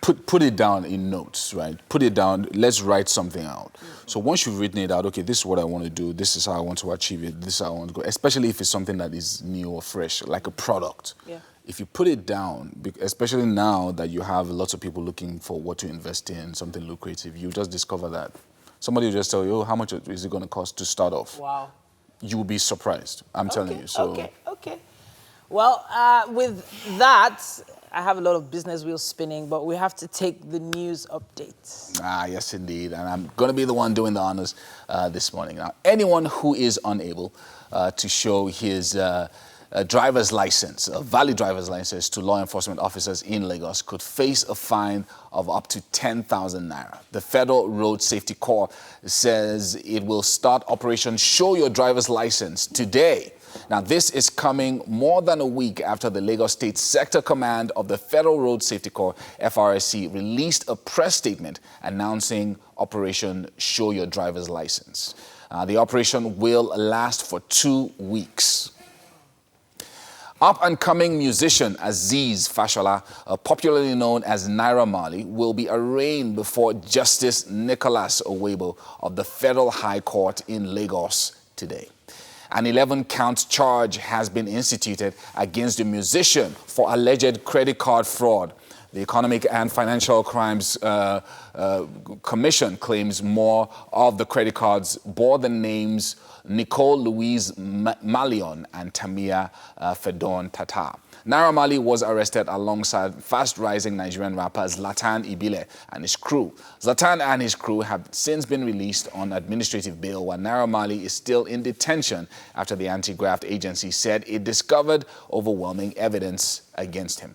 put it down in notes, right? Put it down. Let's write something out. So once you've written it out, okay, this is what I want to do. This is how I want to achieve it. This is how I want to go. Especially if it's something that is new or fresh, like a product. Yeah. if you put it down, especially now that you have lots of people looking for what to invest in, something lucrative, you just discover that. Somebody will just tell you, oh, how much is it going to cost to start off? Wow. You will be surprised. I'm telling you. So. Okay. Well, with that, I have a lot of business wheels spinning, but we have to take the news updates. Yes, indeed. And I'm going to be the one doing the honors this morning. Now, anyone who is unable to show his driver's license, a valid driver's license to law enforcement officers in Lagos could face a fine of up to 10,000 naira. The Federal Road Safety Corps says it will start Operation Show Your Driver's License today. Now, this is coming more than a week after the Lagos State Sector Command of the Federal Road Safety Corps, FRSC, released a press statement announcing Operation Show Your Driver's License. The operation will last for 2 weeks. Up-and-coming musician Azeez Fashola, popularly known as Naira Marley, will be arraigned before Justice Nicholas Owebo of the Federal High Court in Lagos today. An 11-count charge has been instituted against the musician for alleged credit card fraud. The Economic and Financial Crimes Commission claims more of the credit cards bore the names Nicole Louise Malion and Tamia Fedon Tata. Naira Marley was arrested alongside fast-rising Nigerian rapper Zlatan Ibile and his crew. Zlatan and his crew have since been released on administrative bail, while Naira Marley is still in detention after the anti-graft agency said it discovered overwhelming evidence against him.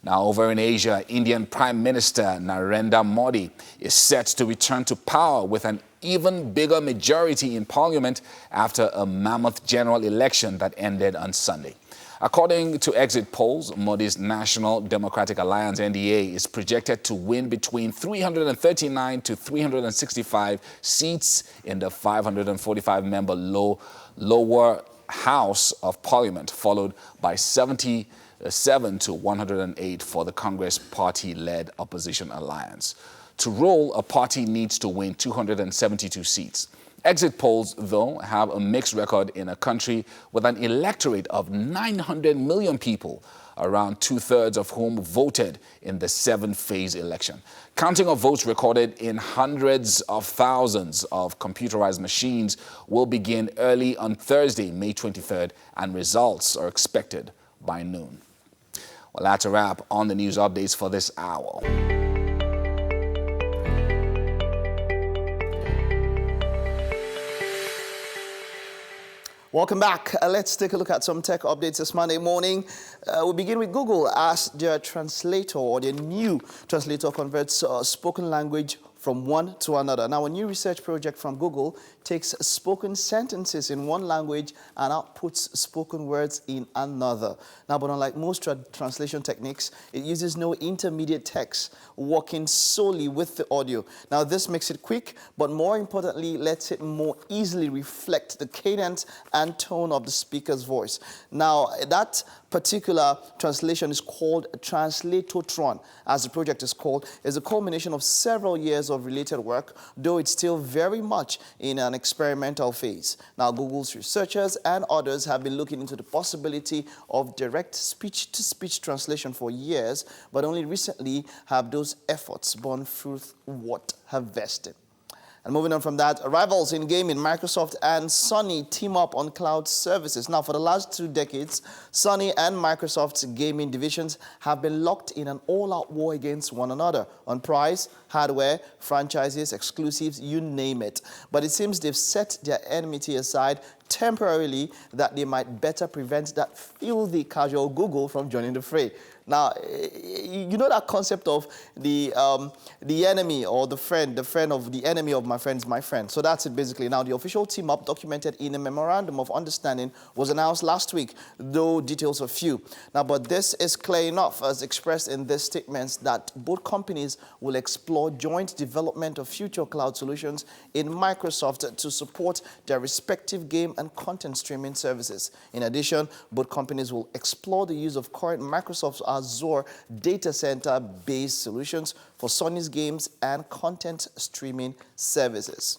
Now, over in Asia, Indian Prime Minister Narendra Modi is set to return to power with an even bigger majority in parliament after a mammoth general election that ended on Sunday. According to exit polls, Modi's National Democratic Alliance, NDA, is projected to win between 339 to 365 seats in the 545-member lower house of parliament, followed by 77 to 108 for the Congress party-led opposition alliance. To rule, a party needs to win 272 seats. Exit polls, though, have a mixed record in a country with an electorate of 900 million people, around two-thirds of whom voted in the 7-phase election. Counting of votes recorded in hundreds of thousands of computerized machines will begin early on Thursday, May 23rd, and results are expected by noon. Well, that's a wrap on the news updates for this hour. Welcome back. Let's take a look at some tech updates this Monday morning. We'll begin with Google as their translator, or their new translator, converts spoken language from one to another. Now, a new research project from Google takes spoken sentences in one language and outputs spoken words in another. Now, but unlike most translation techniques, it uses no intermediate text, working solely with the audio. Now, this makes it quick, but more importantly, lets it more easily reflect the cadence and tone of the speaker's voice. Now, that particular translation is called Translatotron, as the project is called. It's a culmination of several years of related work, though it's still very much in an experimental phase. Now, Google's researchers and others have been looking into the possibility of direct speech-to-speech translation for years, but only recently have those efforts borne fruit what have vested. And moving on from that, rivals in gaming, Microsoft and Sony team up on cloud services. Now, for the last 2 decades, Sony and Microsoft's gaming divisions have been locked in an all-out war against one another on price, hardware, franchises, exclusives, you name it. But it seems they've set their enmity aside temporarily that they might better prevent that filthy casual Google from joining the fray. Now, you know that concept of the enemy or the friend of the enemy of my friend is my friend. So that's it basically. Now, the official team-up documented in a memorandum of understanding was announced last week, though details are few. Now, but this is clear enough, as expressed in these statements, that both companies will explore joint development of future cloud solutions in Microsoft to support their respective game and content streaming services. In addition, both companies will explore the use of current Microsoft's Azure data center-based solutions for Sony's games and content streaming services.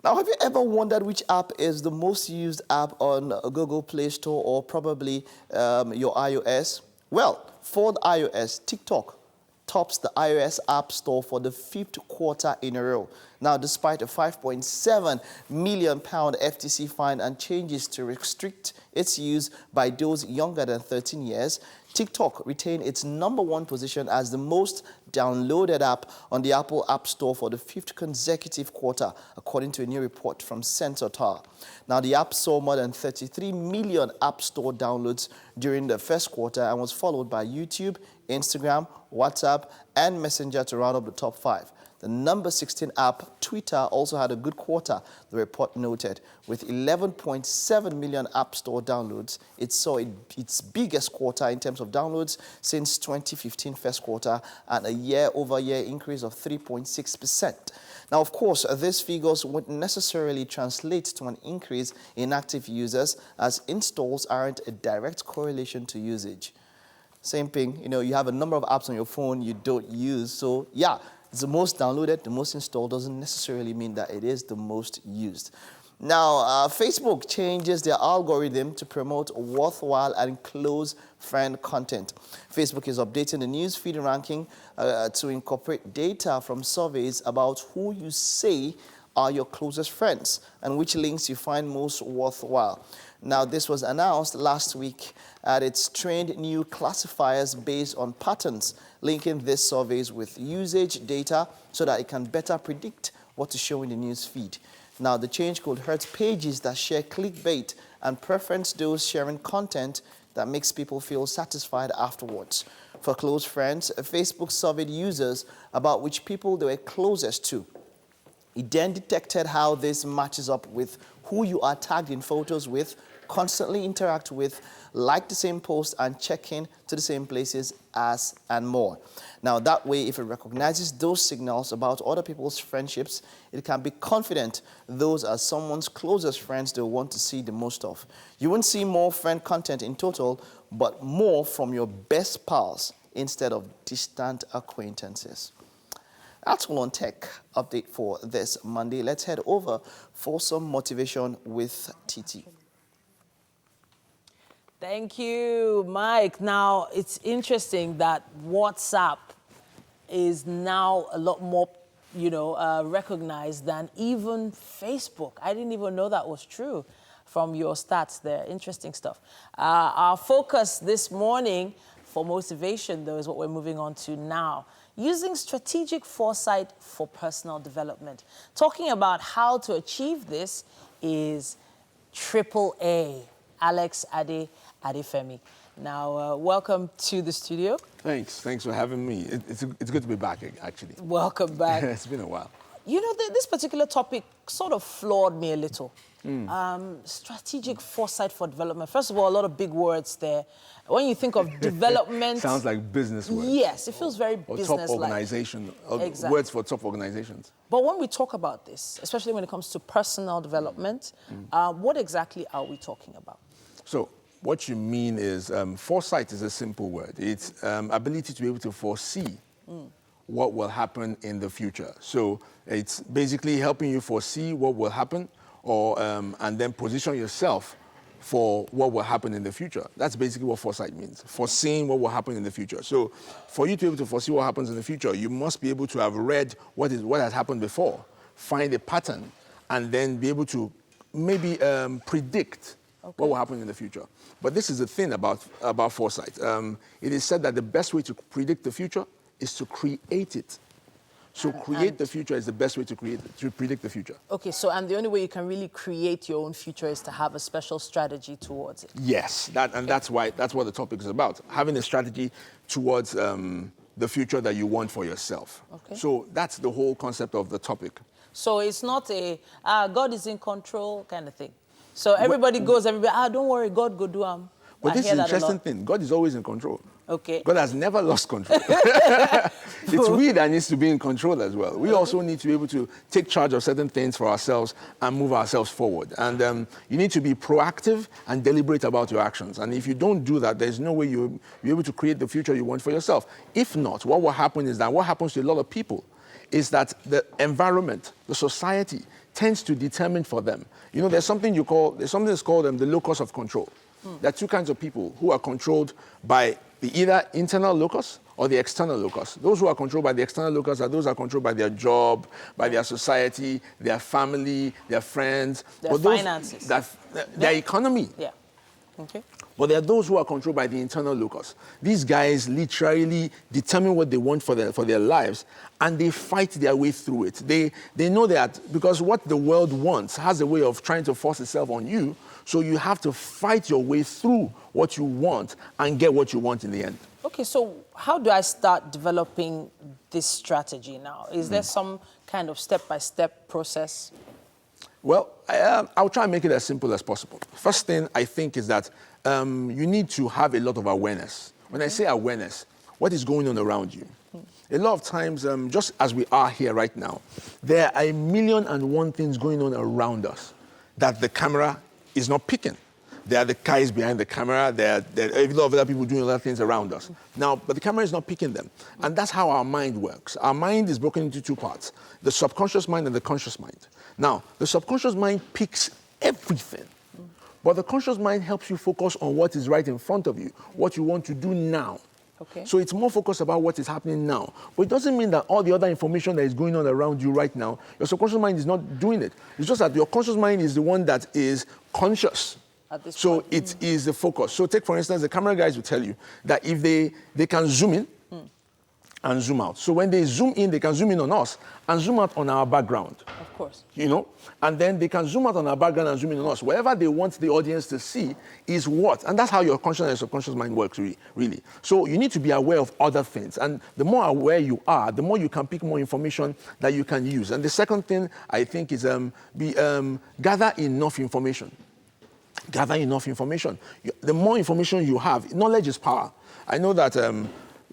Now, have you ever wondered which app is the most used app on Google Play Store or probably your iOS? Well, for the iOS, TikTok tops the iOS App Store for the 5th quarter in a row. Now, despite a £5.7 million FTC fine and changes to restrict its use by those younger than 13 years, TikTok retained its #1 position as the most downloaded app on the Apple App Store for the 5th consecutive quarter, according to a new report from Sensor Tower. Now, the app saw more than 33 million App Store downloads during the first quarter and was followed by YouTube, Instagram, WhatsApp, and Messenger to round up the top 5. The number 16 app, Twitter, also had a good quarter, the report noted. With 11.7 million App Store downloads, it saw its biggest quarter in terms of downloads since 2015 first quarter and a year-over-year increase of 3.6%. Now, of course, these figures won't necessarily translate to an increase in active users, as installs aren't a direct correlation to usage. Same thing, you have a number of apps on your phone you don't use, so yeah, it's the most downloaded, the most installed doesn't necessarily mean that it is the most used. Now, Facebook changes their algorithm to promote worthwhile and close friend content. Facebook is updating the newsfeed ranking to incorporate data from surveys about who you say are your closest friends and which links you find most worthwhile. Now, this was announced last week at its trained new classifiers based on patterns, linking these surveys with usage data so that it can better predict what to show in the news feed. Now, the change could hurt pages that share clickbait and preference those sharing content that makes people feel satisfied afterwards. For close friends, Facebook surveyed users about which people they were closest to. It then detected how this matches up with who you are tagged in photos with, constantly interact with, like the same post, and check in to the same places as, and more. Now, that way, if it recognizes those signals about other people's friendships, it can be confident those are someone's closest friends they'll want to see the most of. You won't see more friend content in total, but more from your best pals instead of distant acquaintances. That's all on tech update for this Monday. Let's head over for some motivation with TT. Thank you, Mike. Now, it's interesting that WhatsApp is now a lot more, recognized than even Facebook. I didn't even know that was true from your stats there. Interesting stuff. Our focus this morning for motivation, though, is what we're moving on to now. Using strategic foresight for personal development. Talking about how to achieve this is AAA, Alex Adefemi. Now, welcome to the studio. Thanks for having me. It's good to be back, actually. Welcome back. It's been a while. This particular topic sort of floored me a little. Strategic foresight for development. First of all, a lot of big words there. When you think of development... Sounds like business words. Yes, it feels very business-like. Top organization, exactly. Words for top organizations. But when we talk about this, especially when it comes to personal development, what exactly are we talking about? So, what you mean is, foresight is a simple word. It's ability to be able to foresee what will happen in the future. So, it's basically helping you foresee what will happen, and then position yourself for what will happen in the future. That's basically what foresight means, foreseeing what will happen in the future. So for you to be able to foresee what happens in the future, you must be able to have read what has happened before, find a pattern, and then be able to maybe predict what will happen in the future. But this is the thing about foresight. It is said that the best way to predict the future is to create it. So create the future is the best way to predict the future. Okay, so and the only way you can really create your own future is to have a special strategy towards it. Yes, that's what the topic is about. Having a strategy towards the future that you want for yourself. Okay. So that's the whole concept of the topic. So it's not a God is in control kind of thing. So everybody don't worry, God go do But this is an interesting thing. God is always in control. Okay. God has never lost control. It's we that needs to be in control as well. We also need to be able to take charge of certain things for ourselves and move ourselves forward. And you need to be proactive and deliberate about your actions. And if you don't do that, there's no way you'll be able to create the future you want for yourself. If not, what happens to a lot of people is that the environment, the society, tends to determine for them. You know, there's something that's called the locus of control. There are two kinds of people who are controlled by the either internal locus or the external locus. Those who are controlled by the external locus are those who are controlled by their job, by their society, their family, their friends. Their finances. Their economy. Yeah. Okay. But there are those who are controlled by the internal locus. These guys literally determine what they want for their lives, and they fight their way through it. They know that because what the world wants has a way of trying to force itself on you, so you have to fight your way through what you want and get what you want in the end. Okay, so how do I start developing this strategy now? Is there some kind of step-by-step process? Well, I'll try and make it as simple as possible. First thing I think is that you need to have a lot of awareness. When I say awareness, what is going on around you? A lot of times, just as we are here right now, there are 1,000,001 things going on around us that the camera is not picking. There are the guys behind the camera, there are a lot of other people doing other things around us. Now, but the camera is not picking them. And that's how our mind works. Our mind is broken into two parts, the subconscious mind and the conscious mind. Now, the subconscious mind picks everything. But the conscious mind helps you focus on what is right in front of you, what you want to do now. Okay. So it's more focused about what is happening now. But it doesn't mean that all the other information that is going on around you right now, your subconscious mind is not doing it. It's just that your conscious mind is the one that is conscious. So it is the focus. So take, for instance, the camera guys will tell you that if they can zoom in and zoom out. So when they zoom in, they can zoom in on us and zoom out on our background. Of course. You know? And then they can zoom out on our background and zoom in on us. Whatever they want the audience to see is what. And that's how your conscious and subconscious mind works, really. So you need to be aware of other things. And the more aware you are, the more you can pick more information that you can use. And the second thing, I think, is gather enough information. Gather enough information. The more information you have, knowledge is power. I know that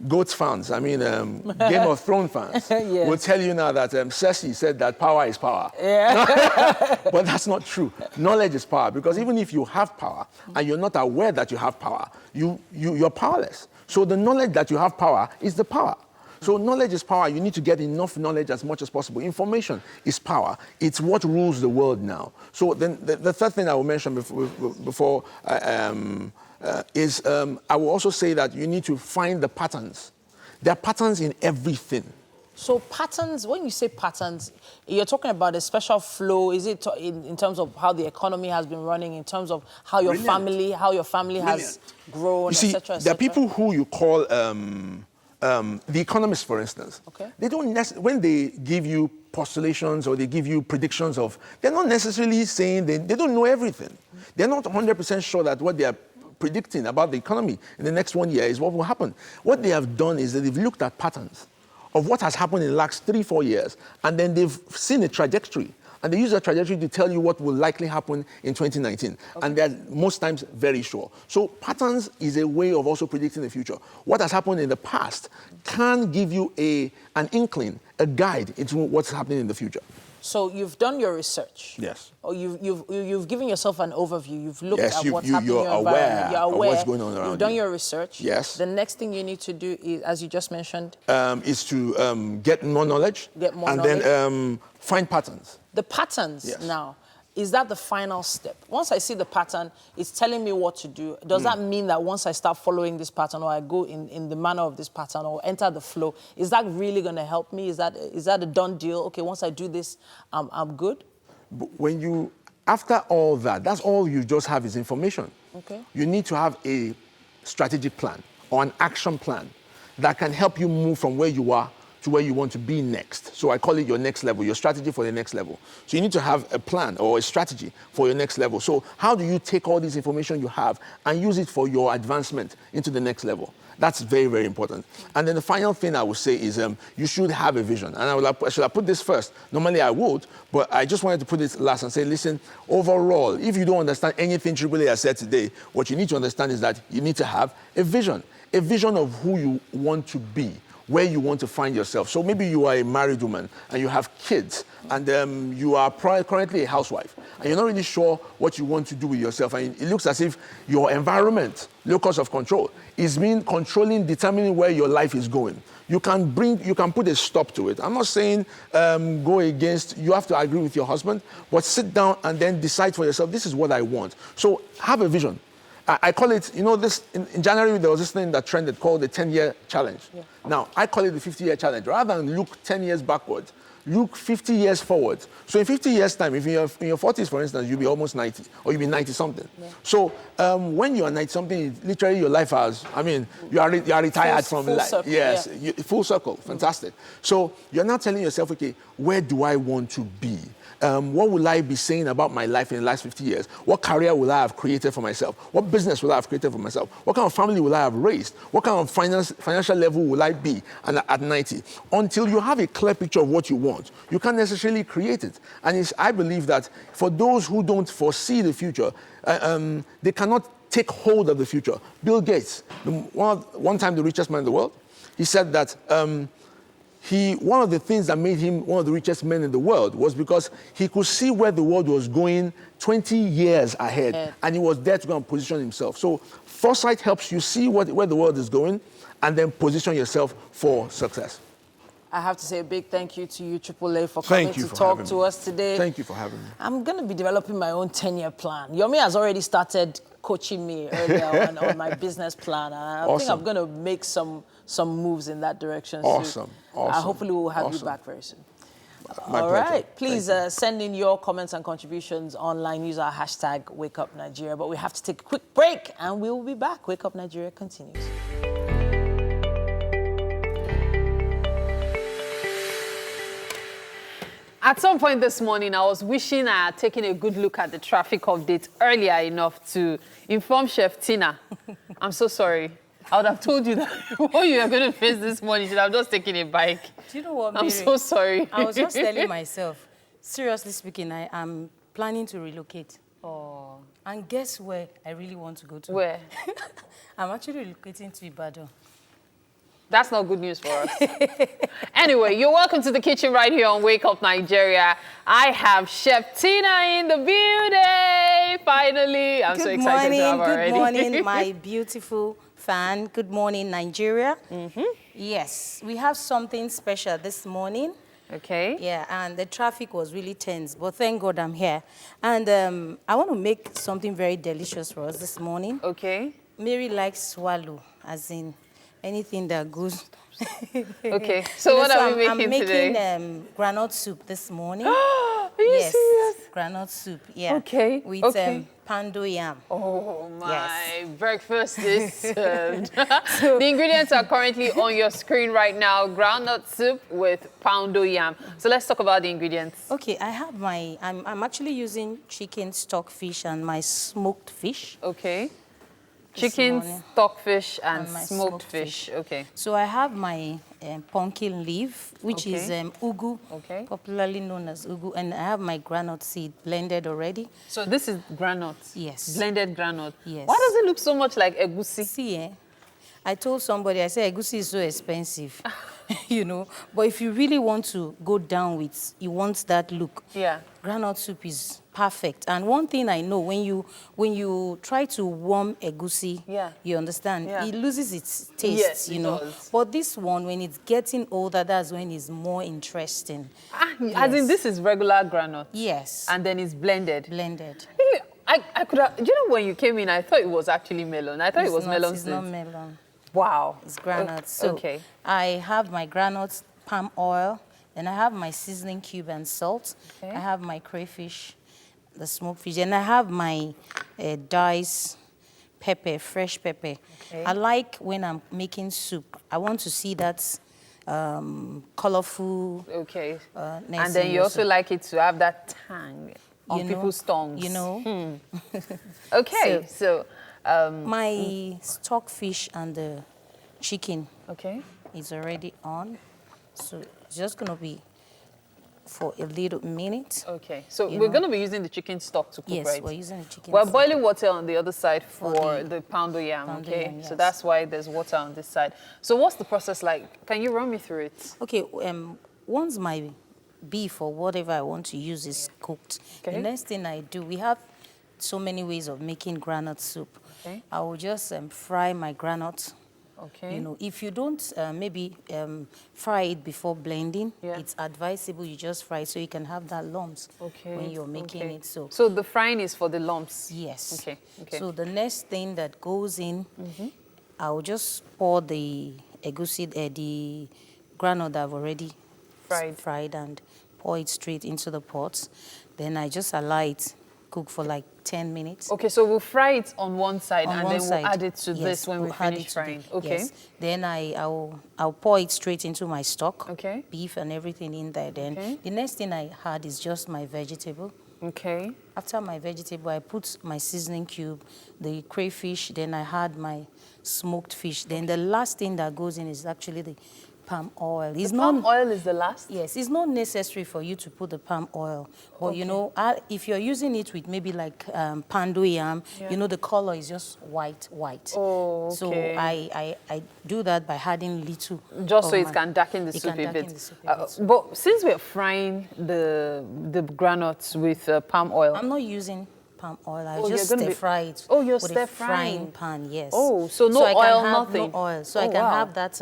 GOAT fans, Game of Thrones fans, will tell you now that Cersei said that power is power. Yeah. But that's not true. Knowledge is power, because even if you have power and you're not aware that you have power, you're powerless. So the knowledge that you have power is the power. So knowledge is power. You need to get enough knowledge as much as possible. Information is power. It's what rules the world now. So then the third thing I will mention before is I will also say that you need to find the patterns. There are patterns in everything. So patterns, when you say patterns, you're talking about a special flow. Is it in terms of how the economy has been running, in terms of how your family has grown, you see, etc., etc.? There are people who you call the economists, for instance. Okay. They don't when they give you postulations or they give you predictions they're not necessarily saying they don't know everything. They're not 100% sure that what they are predicting about the economy in the next 1 year is what will happen. What they have done is that they've looked at patterns of what has happened in the last 3-4 years, and then they've seen a trajectory. And they use that trajectory to tell you what will likely happen in 2019. Okay. And they're most times very sure. So patterns is a way of also predicting the future. What has happened in the past can give you an inkling, a guide into what's happening in the future. So you've done your research. Yes. Or you've given yourself an overview. You've looked at what's happening you're in your aware environment. You're aware of what's going on around you. You've done your research. Yes. The next thing you need to do is, as you just mentioned, is to get more knowledge. Get more and knowledge. Then find patterns. The patterns now, is that the final step? Once I see the pattern, it's telling me what to do. Does that mean that once I start following this pattern, or I go in the manner of this pattern, or enter the flow, is that really going to help me? Is that a done deal? Okay, once I do this, I'm good? But after all that, that's all you just have is information. Okay. You need to have a strategic plan or an action plan that can help you move from where you are to where you want to be next. So I call it your next level, your strategy for the next level. So you need to have a plan or a strategy for your next level. So how do you take all this information you have and use it for your advancement into the next level? That's very, very important. And then the final thing I would say is you should have a vision. And should I put this first? Normally I would, but I just wanted to put it last and say, listen, overall, if you don't understand anything Triple A has said today, what you need to understand is that you need to have a vision of who you want to be, where you want to find yourself. So maybe you are a married woman and you have kids and you are currently a housewife, and you're not really sure what you want to do with yourself, and it looks as if your environment, locus of control, is controlling, determining where your life is going. You can put a stop to it. I'm not saying go against, you have to agree with your husband, but sit down and then decide for yourself, this is what I want. So have a vision. I call it, this in January, there was this thing that trended called the 10-year challenge. Yeah. Now, I call it the 50-year challenge. Rather than look 10 years backwards, look 50 years forward. So in 50 years' time, if you're in your 40s, for instance, you'll be almost 90, or you'll be 90-something. Yeah. So when you're 90-something, literally your life has, you are retired from life. Circle, yes, full circle, fantastic. So you're now telling yourself, okay, where do I want to be? What will I be saying about my life in the last 50 years? What career will I have created for myself? What business will I have created for myself? What kind of family will I have raised? What kind of financial level will I be at 90? Until you have a clear picture of what you want, you can't necessarily create it. And I believe that for those who don't foresee the future, they cannot take hold of the future. Bill Gates, one time the richest man in the world, he said that one of the things that made him one of the richest men in the world was because he could see where the world was going 20 years ahead, and he was there to go and position himself. So foresight helps you see where the world is going and then position yourself for success. I have to say a big thank you to you, AAA, for coming to talk to us today. Thank you for having me. I'm going to be developing my own 10-year plan. Yomi has already started coaching me earlier on my business plan. And I think I'm going to make some moves in that direction soon. Awesome. Hopefully we'll have you back very soon. My All pleasure. right. Please send in your comments and contributions online. Use our hashtag #WakeUpNigeria. But we have to take a quick break, and we will be back. Wake Up Nigeria continues. At some point this morning, I was wishing I had taken a good look at the traffic update earlier enough to inform Chef Tina. I'm so sorry. I would have told you that what you are going to face this morning, you should have just taken a bike. Do you know what, Mary? I'm so sorry. I was just telling myself, seriously speaking, I am planning to relocate. Oh. And guess where I really want to go to? Where? I'm actually relocating to Ibadan. That's not good news for us. Anyway, you're welcome to the kitchen right here on Wake Up Nigeria. I have Chef Tina in the building, finally. I'm so excited to have her already. Good morning, my beautiful fan. Good morning, Nigeria. Mm-hmm. Yes, we have something special this morning. Okay. Yeah, and the traffic was really tense, but thank God I'm here. And I want to make something very delicious for us this morning. Okay. Mary likes swallow, as in anything that goes. Okay, so what are we making today? I'm making groundnut soup this morning. Are you serious? Groundnut soup, yeah. Okay, with pounded yam. Oh, my breakfast is served. The ingredients are currently on your screen right now. Groundnut soup with pounded yam. So let's talk about the ingredients. Okay, I have I'm actually using chicken, stockfish, and my smoked fish. Okay. Chicken, stockfish, and smoked fish. Okay. So I have my pumpkin leaf, which is ugu, popularly known as ugu, and I have my groundnut seed blended already. So this is groundnut? Yes. Blended groundnut? Yes. Why does it look so much like egusi? See, I told somebody, I said egusi is so expensive, you know, but if you really want to go down with, you want that look. Yeah. Groundnut soup is perfect. And one thing I know, when you try to warm egusi, you understand, it loses its taste, yes, you know. Does. But this one, when it's getting older, that's when it's more interesting. As in, this is regular groundnut? Yes. And then it's blended? Blended. I could have, you know, when you came in, I thought it was actually melon. I thought it was melon seeds. It's not melon. Wow. It's groundnut. So I have my groundnut palm oil, and I have my seasoning cube and salt. I have my crayfish, the smoked fish, and I have my diced pepper, fresh pepper. I like when I'm making soup, I want to see that colorful. Okay. And then you also like it to have that tang on people's tongues. You know. Okay. So my stockfish and the chicken is already on. So it's just going to be for a little minute. Okay. So we're going to be using the chicken stock to cook, right? Yes, we're using the chicken We're stock. boiling water on the other side for the pounded yam, Pounded okay? yam, yes. So that's why there's water on this side. So what's the process like? Can you run me through it? Okay. Once beef or whatever I want to use is cooked. Okay. The next thing I do, we have so many ways of making groundnut soup. Okay. I will just fry my groundnut. Okay. You know, if you don't maybe fry it before blending, it's advisable you just fry it so you can have that lumps when you're making it. So the frying is for the lumps? Yes. Okay. Okay. So the next thing that goes in, I'll just pour the egusi, the groundnut that I've already fried and pour it straight into the pot. Then I just allow it cook for like 10 minutes. Okay, so we'll fry it on one side and then side. we'll add it to this when we finish frying. Okay. Yes. Then I'll pour it straight into my stock. Okay. Beef and everything in there. Then the next thing I add is just my vegetable. Okay. After my vegetable, I put my seasoning cube, the crayfish, then I add my smoked fish. Then the last thing that goes in is actually the palm oil. Palm oil is the last? Yes, it's not necessary for you to put the palm oil. But you know, if you're using it with maybe like Pounded Yam, you know, the color is just white. Oh, okay. So I do that by adding little. Just so it can darken the soup a bit. But since we're frying the groundnuts with palm oil. I'm not using palm oil. I just stir fry it. Oh, you're with stir a frying pan, yes. Oh, so no oil, nothing. No oil. So I can have that,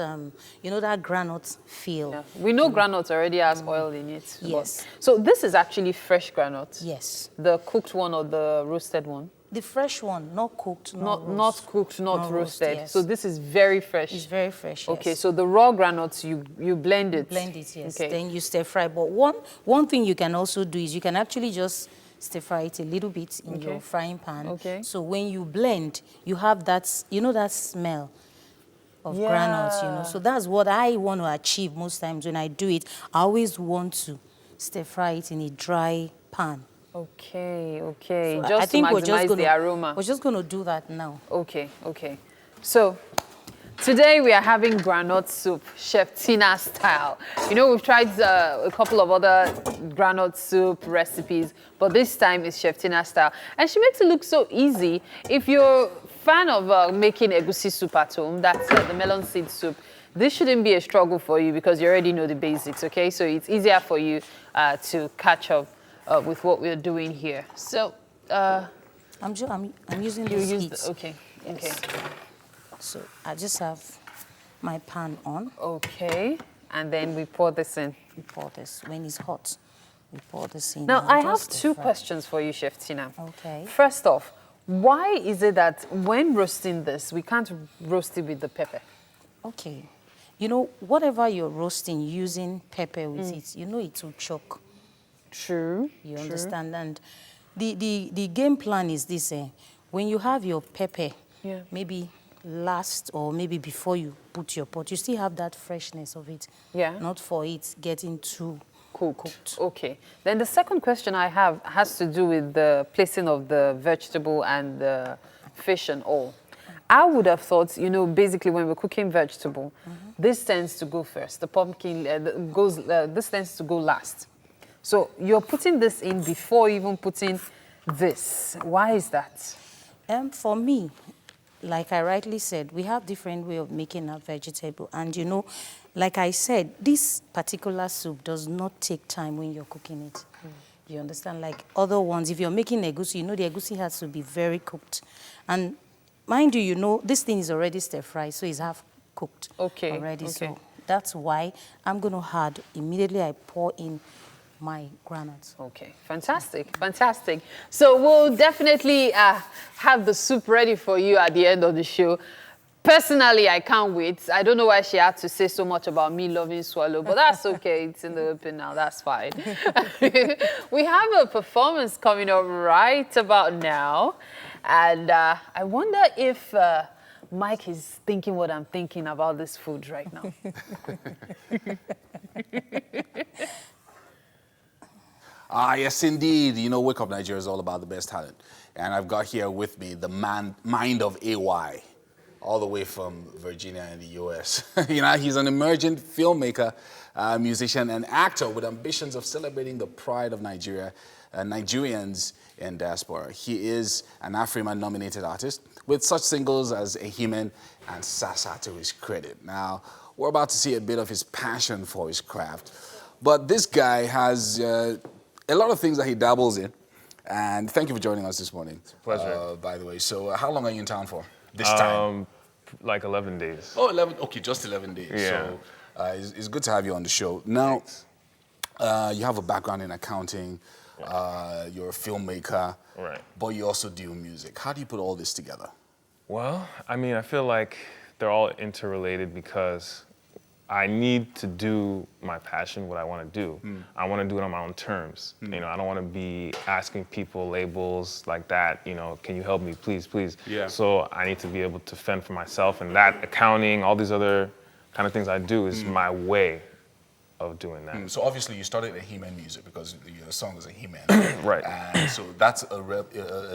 you know, that groundnut feel. Yeah. We know groundnuts already has oil in it. Yes. So this is actually fresh groundnut? Yes. The cooked one or the roasted one? The fresh one, not cooked, not cooked, not roasted. Yes. So this is very fresh. It's very fresh. Okay, yes. so the raw groundnuts you blend it. Blend it, yes. Okay. Then you stir fry. But one thing you can also do is you can actually just stir fry it a little bit in your frying pan. Okay. So when you blend, you have that, you know, that smell of granules, you know. So that's what I want to achieve most times when I do it. I always want to stir fry it in a dry pan. Okay, okay. So Just I think to maximize the aroma. We're just going to do that now. Okay, okay. So today we are having groundnut soup, Chef Tina style. You know, we've tried a couple of other groundnut soup recipes, but this time it's Chef Tina style. And she makes it look so easy. If you're a fan of making egusi soup at home, that's the melon seed soup, this shouldn't be a struggle for you because you already know the basics, okay? So it's easier for you to catch up with what we're doing here. So, I'm using this heat. Okay, yes. Okay. So I just have my pan on. Okay, and then we pour this in. We pour this when it's hot. We pour this in. Now I have two questions for you, Chef Tina. Okay. First off, why is it that when roasting this, we can't roast it with the pepper? Okay. You know, whatever you're roasting using pepper with it, you know it will choke. True. You understand? And the game plan is this, when you have your pepper, maybe last or maybe before you put your pot, you still have that freshness of it. Yeah. Not for it getting too cooked. Okay. Then the second question I have has to do with the placing of the vegetable and the fish and all. I would have thought, you know, basically when we're cooking vegetable, this tends to go first. The pumpkin this tends to go last. So you're putting this in before even putting this. Why is that? For me, like I rightly said, we have different way of making a vegetable. And you know, like I said, this particular soup does not take time when you're cooking it. You understand? Like other ones, if you're making egusi, you know the egusi has to be very cooked. And mind you, you know, this thing is already stir-fried, so it's half cooked already. Okay. So that's why I'm going to add, immediately I pour in my granules. Okay, fantastic, fantastic. So we'll definitely have the soup ready for you at the end of the show. Personally, I can't wait. I don't know why she had to say so much about me loving swallow, but that's okay. It's in the open now. That's fine. We have a performance coming up right about now. And I wonder if Mike is thinking what I'm thinking about this food right now. Yes, indeed. You know, Wake Up Nigeria is all about the best talent. And I've got here with me the mind of AY, all the way from Virginia in the U.S. You know, he's an emerging filmmaker, musician, and actor with ambitions of celebrating the pride of Nigeria, Nigerians in diaspora. He is an Afriman-nominated artist with such singles as Ehimen and Sasa to his credit. Now, we're about to see a bit of his passion for his craft. but this guy has a lot of things that he dabbles in. And thank you for joining us this morning. It's a pleasure. By the way, so how long are you in town for this time? Like 11 days. Oh, 11. Okay, just 11 days. Yeah. So it's good to have you on the show. Now, you have a background in accounting. You're a filmmaker. Right. But you also do music. How do you put all this together? Well, I mean, I feel like they're all interrelated because I need to do my passion, what I want to do. I want to do it on my own terms. You know, I don't want to be asking people labels like that, you know, can you help me, please, please. Yeah. So I need to be able to fend for myself, and that accounting, all these other kind of things I do is my way of doing that. So obviously you started at He-Man Music because your song is a He-Man. Right. And so that's a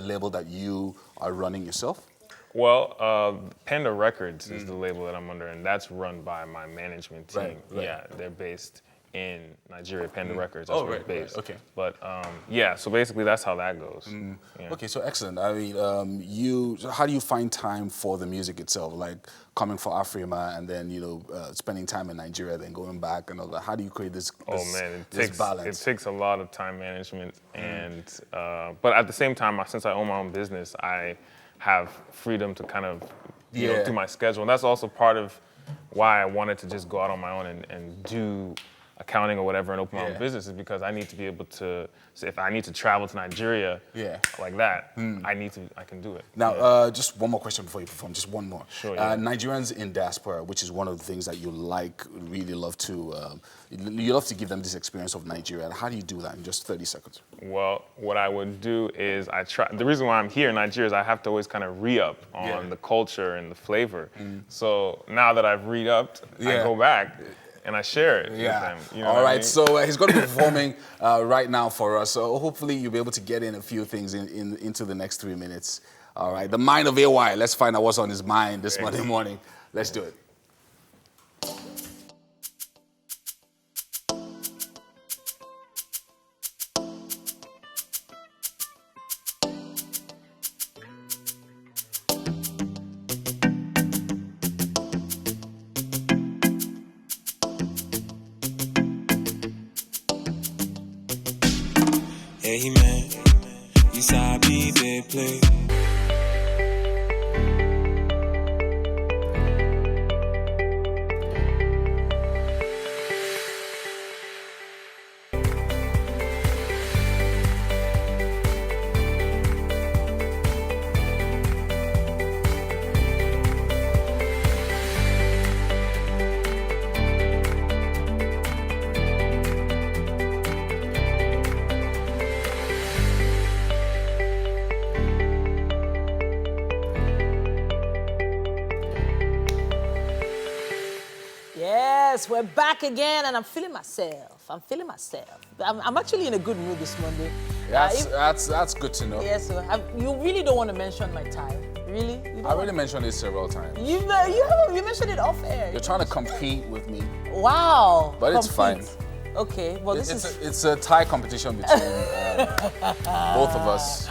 label that you are running yourself? Well, Panda Records is the label that I'm under, and that's run by my management team. Right. Yeah, they're based in Nigeria, Panda Records. That's where it's based. Okay. But yeah, so basically that's how that goes. Yeah. Okay, so excellent. I mean, how do you find time for the music itself? Like coming for Afrima and then, spending time in Nigeria, then going back and all that. How do you create this balance? It takes a lot of time management, and but at the same time, since I own my own business, I have freedom to kind of do my schedule. And that's also part of why I wanted to just go out on my own and do accounting or whatever and open my own business, is because I need to be able to, so if I need to travel to Nigeria like that, I can do it. Now, just one more question before you perform, just one more. Sure, Nigerians in diaspora, which is one of the things that you really love to, you love to give them this experience of Nigeria. How do you do that in just 30 seconds? Well, what I would do is the reason why I'm here in Nigeria is I have to always kind of re-up on the culture and the flavor. So now that I've re-upped, I go back and I share it with them. You know All right, I mean? so he's going to be performing right now for us. So hopefully you'll be able to get in a few things into the next 3 minutes. All right, the mind of AY. Let's find out what's on his mind this Monday morning. Let's do it. Hey man, you sabi they play. Yes, we're back again, and I'm feeling myself. I'm actually in a good mood this Monday. That's good to know. Yes, you really don't want to mention my tie, really? I already mentioned it several times. You mentioned it off air. You're trying to compete with me. Wow. But it's fine. Okay, well it's a tie competition between both of us.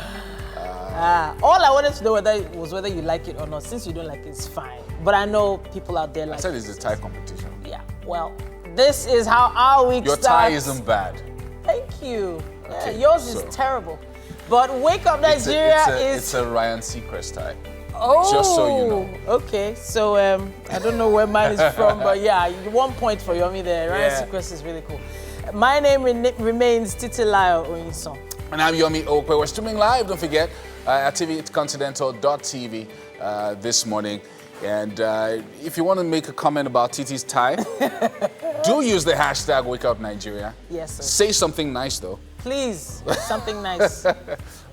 All I wanted to know was whether you like it or not. Since you don't like it, it's fine. But I know people out there like it. I said it's a tie competition. Yeah, well, this is how our week Your starts. tie isn't bad. Thank you. Okay, yours is terrible. But Wake Up Nigeria It's a Ryan Seacrest tie. Oh, just so you know. Okay, so I don't know where mine is from, but yeah, 1 point for Yomi there. Ryan Seacrest is really cool. My name remains Titilayo Oyinson. And I'm Yomi Okwe. We're streaming live, don't forget, at tvcontinental.tv this morning. And if you want to make a comment about Titi's tie, do use the hashtag WakeUpNigeria. Yes, sir. Say something nice, though. Please, something nice.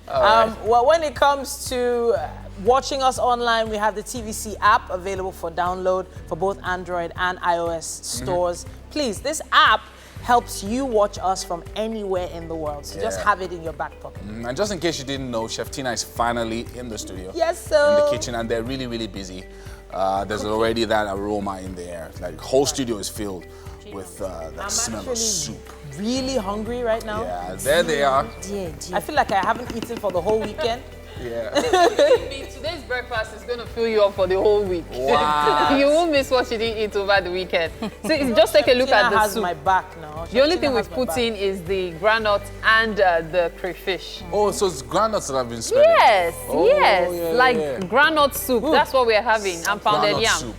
Well, when it comes to watching us online, we have the TVC app available for download for both Android and iOS stores. Please, this app helps you watch us from anywhere in the world. So just have it in your back pocket. And just in case you didn't know, Chef Tina is finally in the studio. Yes, sir. In the kitchen, and they're really, really busy. There's already that aroma in the air. Like, the whole studio is filled with that smell of soup. Really hungry right now. Yeah, there they are. I feel like I haven't eaten for the whole weekend. Yeah. Today's breakfast is going to fill you up for the whole week. Wow. You won't miss what you didn't eat over the weekend. So just take a look at the has soup. my back now. The only thing Shantina we've has my put back. in is the groundnut and the crayfish. Oh, so it's groundnuts that I've been smelling. Yes, yes. yeah, Like yeah. groundnut soup. That's what we're having. And pounded Groundnut yam. soup.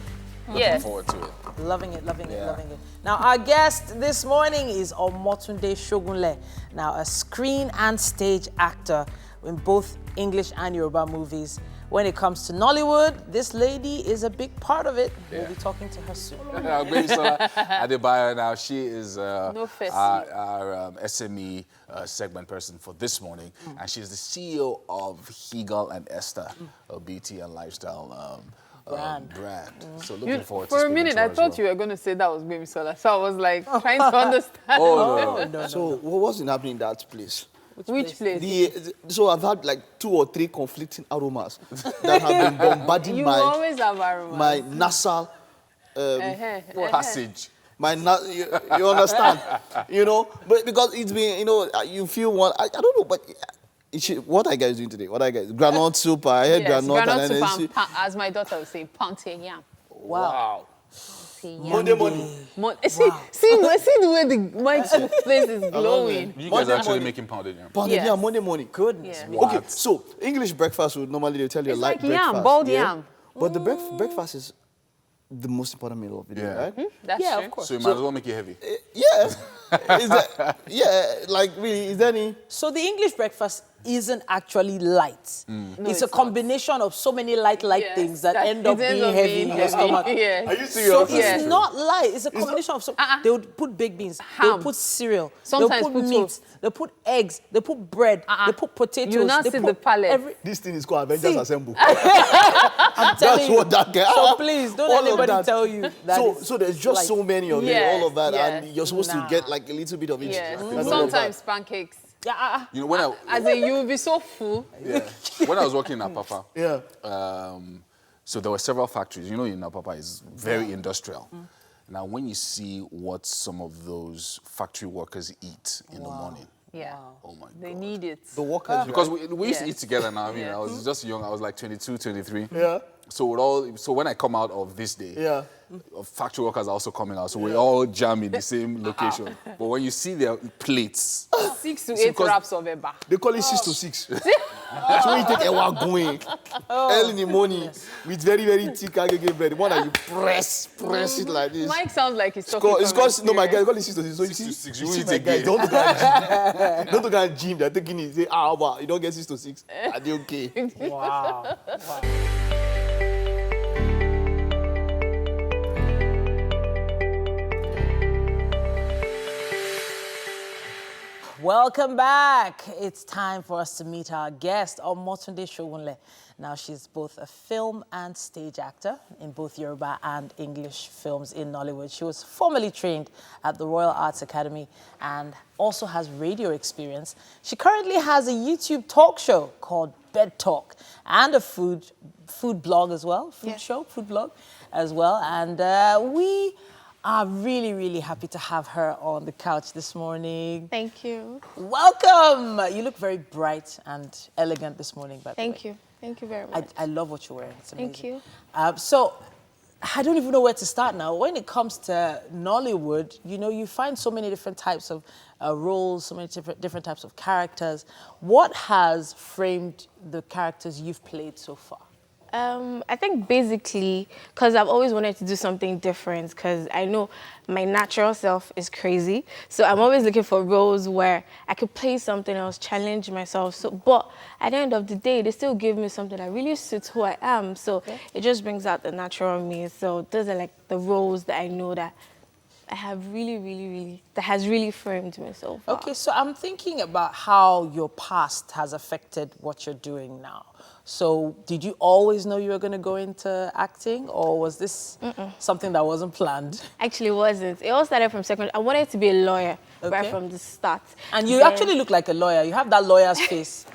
Looking Yes. forward to it. Loving it, loving it, Yeah. loving it. Now, our guest this morning is Omotunde Shogunle. Now, a screen and stage actor in both English and Yoruba movies. When it comes to Nollywood, this lady is a big part of it. We'll be talking to her soon. Gbemisola Adebayo now, she is our SME segment person for this morning, and she's the CEO of Hegel and Esther, a beauty and lifestyle brand. So looking forward to For a speaking minute, to her I as thought well. you were going to say that was Gbemisola. So I was like trying to understand. So what's been happening in that place? Which place? So I've had like 2 or 3 conflicting aromas that have been bombarding You my always have aromas. my nasal passage. you understand? You know, but because it's been, you know, you feel one. I don't know, but what I guys doing today? What I guys groundnut soup? I had groundnut and then soup and, as my daughter would say, pounded yam. Wow. Monday morning. See the way the my place is glowing. You guys are actually making pounded yam. Pounded yam Monday morning. Goodness. Yeah. Me. Okay, so English breakfast would normally they'll tell you It's light like yam, breakfast. boiled yeah? yam. But the breakfast is the most important meal of the day, Yeah. right? That's Yeah, true. of course. So you might as well make it heavy. Yeah. Is that, yeah, like really, is there any? So the English breakfast isn't actually light. No, it's a combination of so many light Yes, things that that end up it ends being up heavy being in your stomach. Yes. Are you So serious? it's not light. It's a combination of they would put baked beans, they would Ham. put cereal, Sometimes they'll put put meat, toast. they'll put eggs, they put bread, they put potatoes. You now they see put the palette. This thing is called Avengers See. Assemble. I'm telling That's you. what that guy. So please don't all let of anybody that. tell you that. So there's just so many of it, Yes, all of that, yes. and you're supposed to get like a little bit of each. Yes. and all of Sometimes pancakes. You know, when I As in, you will be so full. when I was working in Apapa, that. Yeah. so there were several factories. You know, in Apapa is very industrial. Now, when you see what some of those factory workers eat in the morning, Yeah. oh my They God. need it. The workers. Because we used to Yes. eat together now. I mean, Yes. I was just young. I was like 22, 23. Yeah. So when I come out of this day, Yeah. factory workers are also coming out. So we all jam in the same location. But when you see their plates, 6 to It's 8 because- wraps of eba. They call it 6 to 6. So when you take a going early in the morning with very, very thick agege bread, the one that you press it like this. Mike sounds like he's talking It's from called, no, my guy, experience. call it 6 to 6. So you 6 to see, 6, you you see eat my guy, again. don't go to gym. Don't go to gym, they're taking it. Say, wow, you don't get 6 to 6. Are they okay? Wow. Welcome back. It's time for us to meet our guest, Omotunde Shogunle. Now, she's both a film and stage actor in both Yoruba and English films in Nollywood. She was formerly trained at the Royal Arts Academy and also has radio experience. She currently has a YouTube talk show called Bed Talk and a food blog as well, food blog as well. And we are really, really happy to have her on the couch this morning. Thank you. Welcome. You look very bright and elegant this morning, by the way. Thank you. Thank you very much. I love what you're wearing. It's amazing. Thank you. So, I don't even know where to start now. When it comes to Nollywood, you know, you find so many different types of roles, so many different types of characters. What has framed the characters you've played so far? I think basically, because I've always wanted to do something different, because I know my natural self is crazy. So I'm always looking for roles where I could play something else, challenge myself. So, but at the end of the day, they still give me something that really suits who I am. So it just brings out the natural me. So those are like the roles that I know that I have that has really framed me so far. Okay, so I'm thinking about how your past has affected what you're doing now. So did you always know you were going to go into acting, or was this something that wasn't planned? Actually, it wasn't. It all started from secondary. I wanted to be a lawyer right from the start. And you actually look like a lawyer. You have that lawyer's face.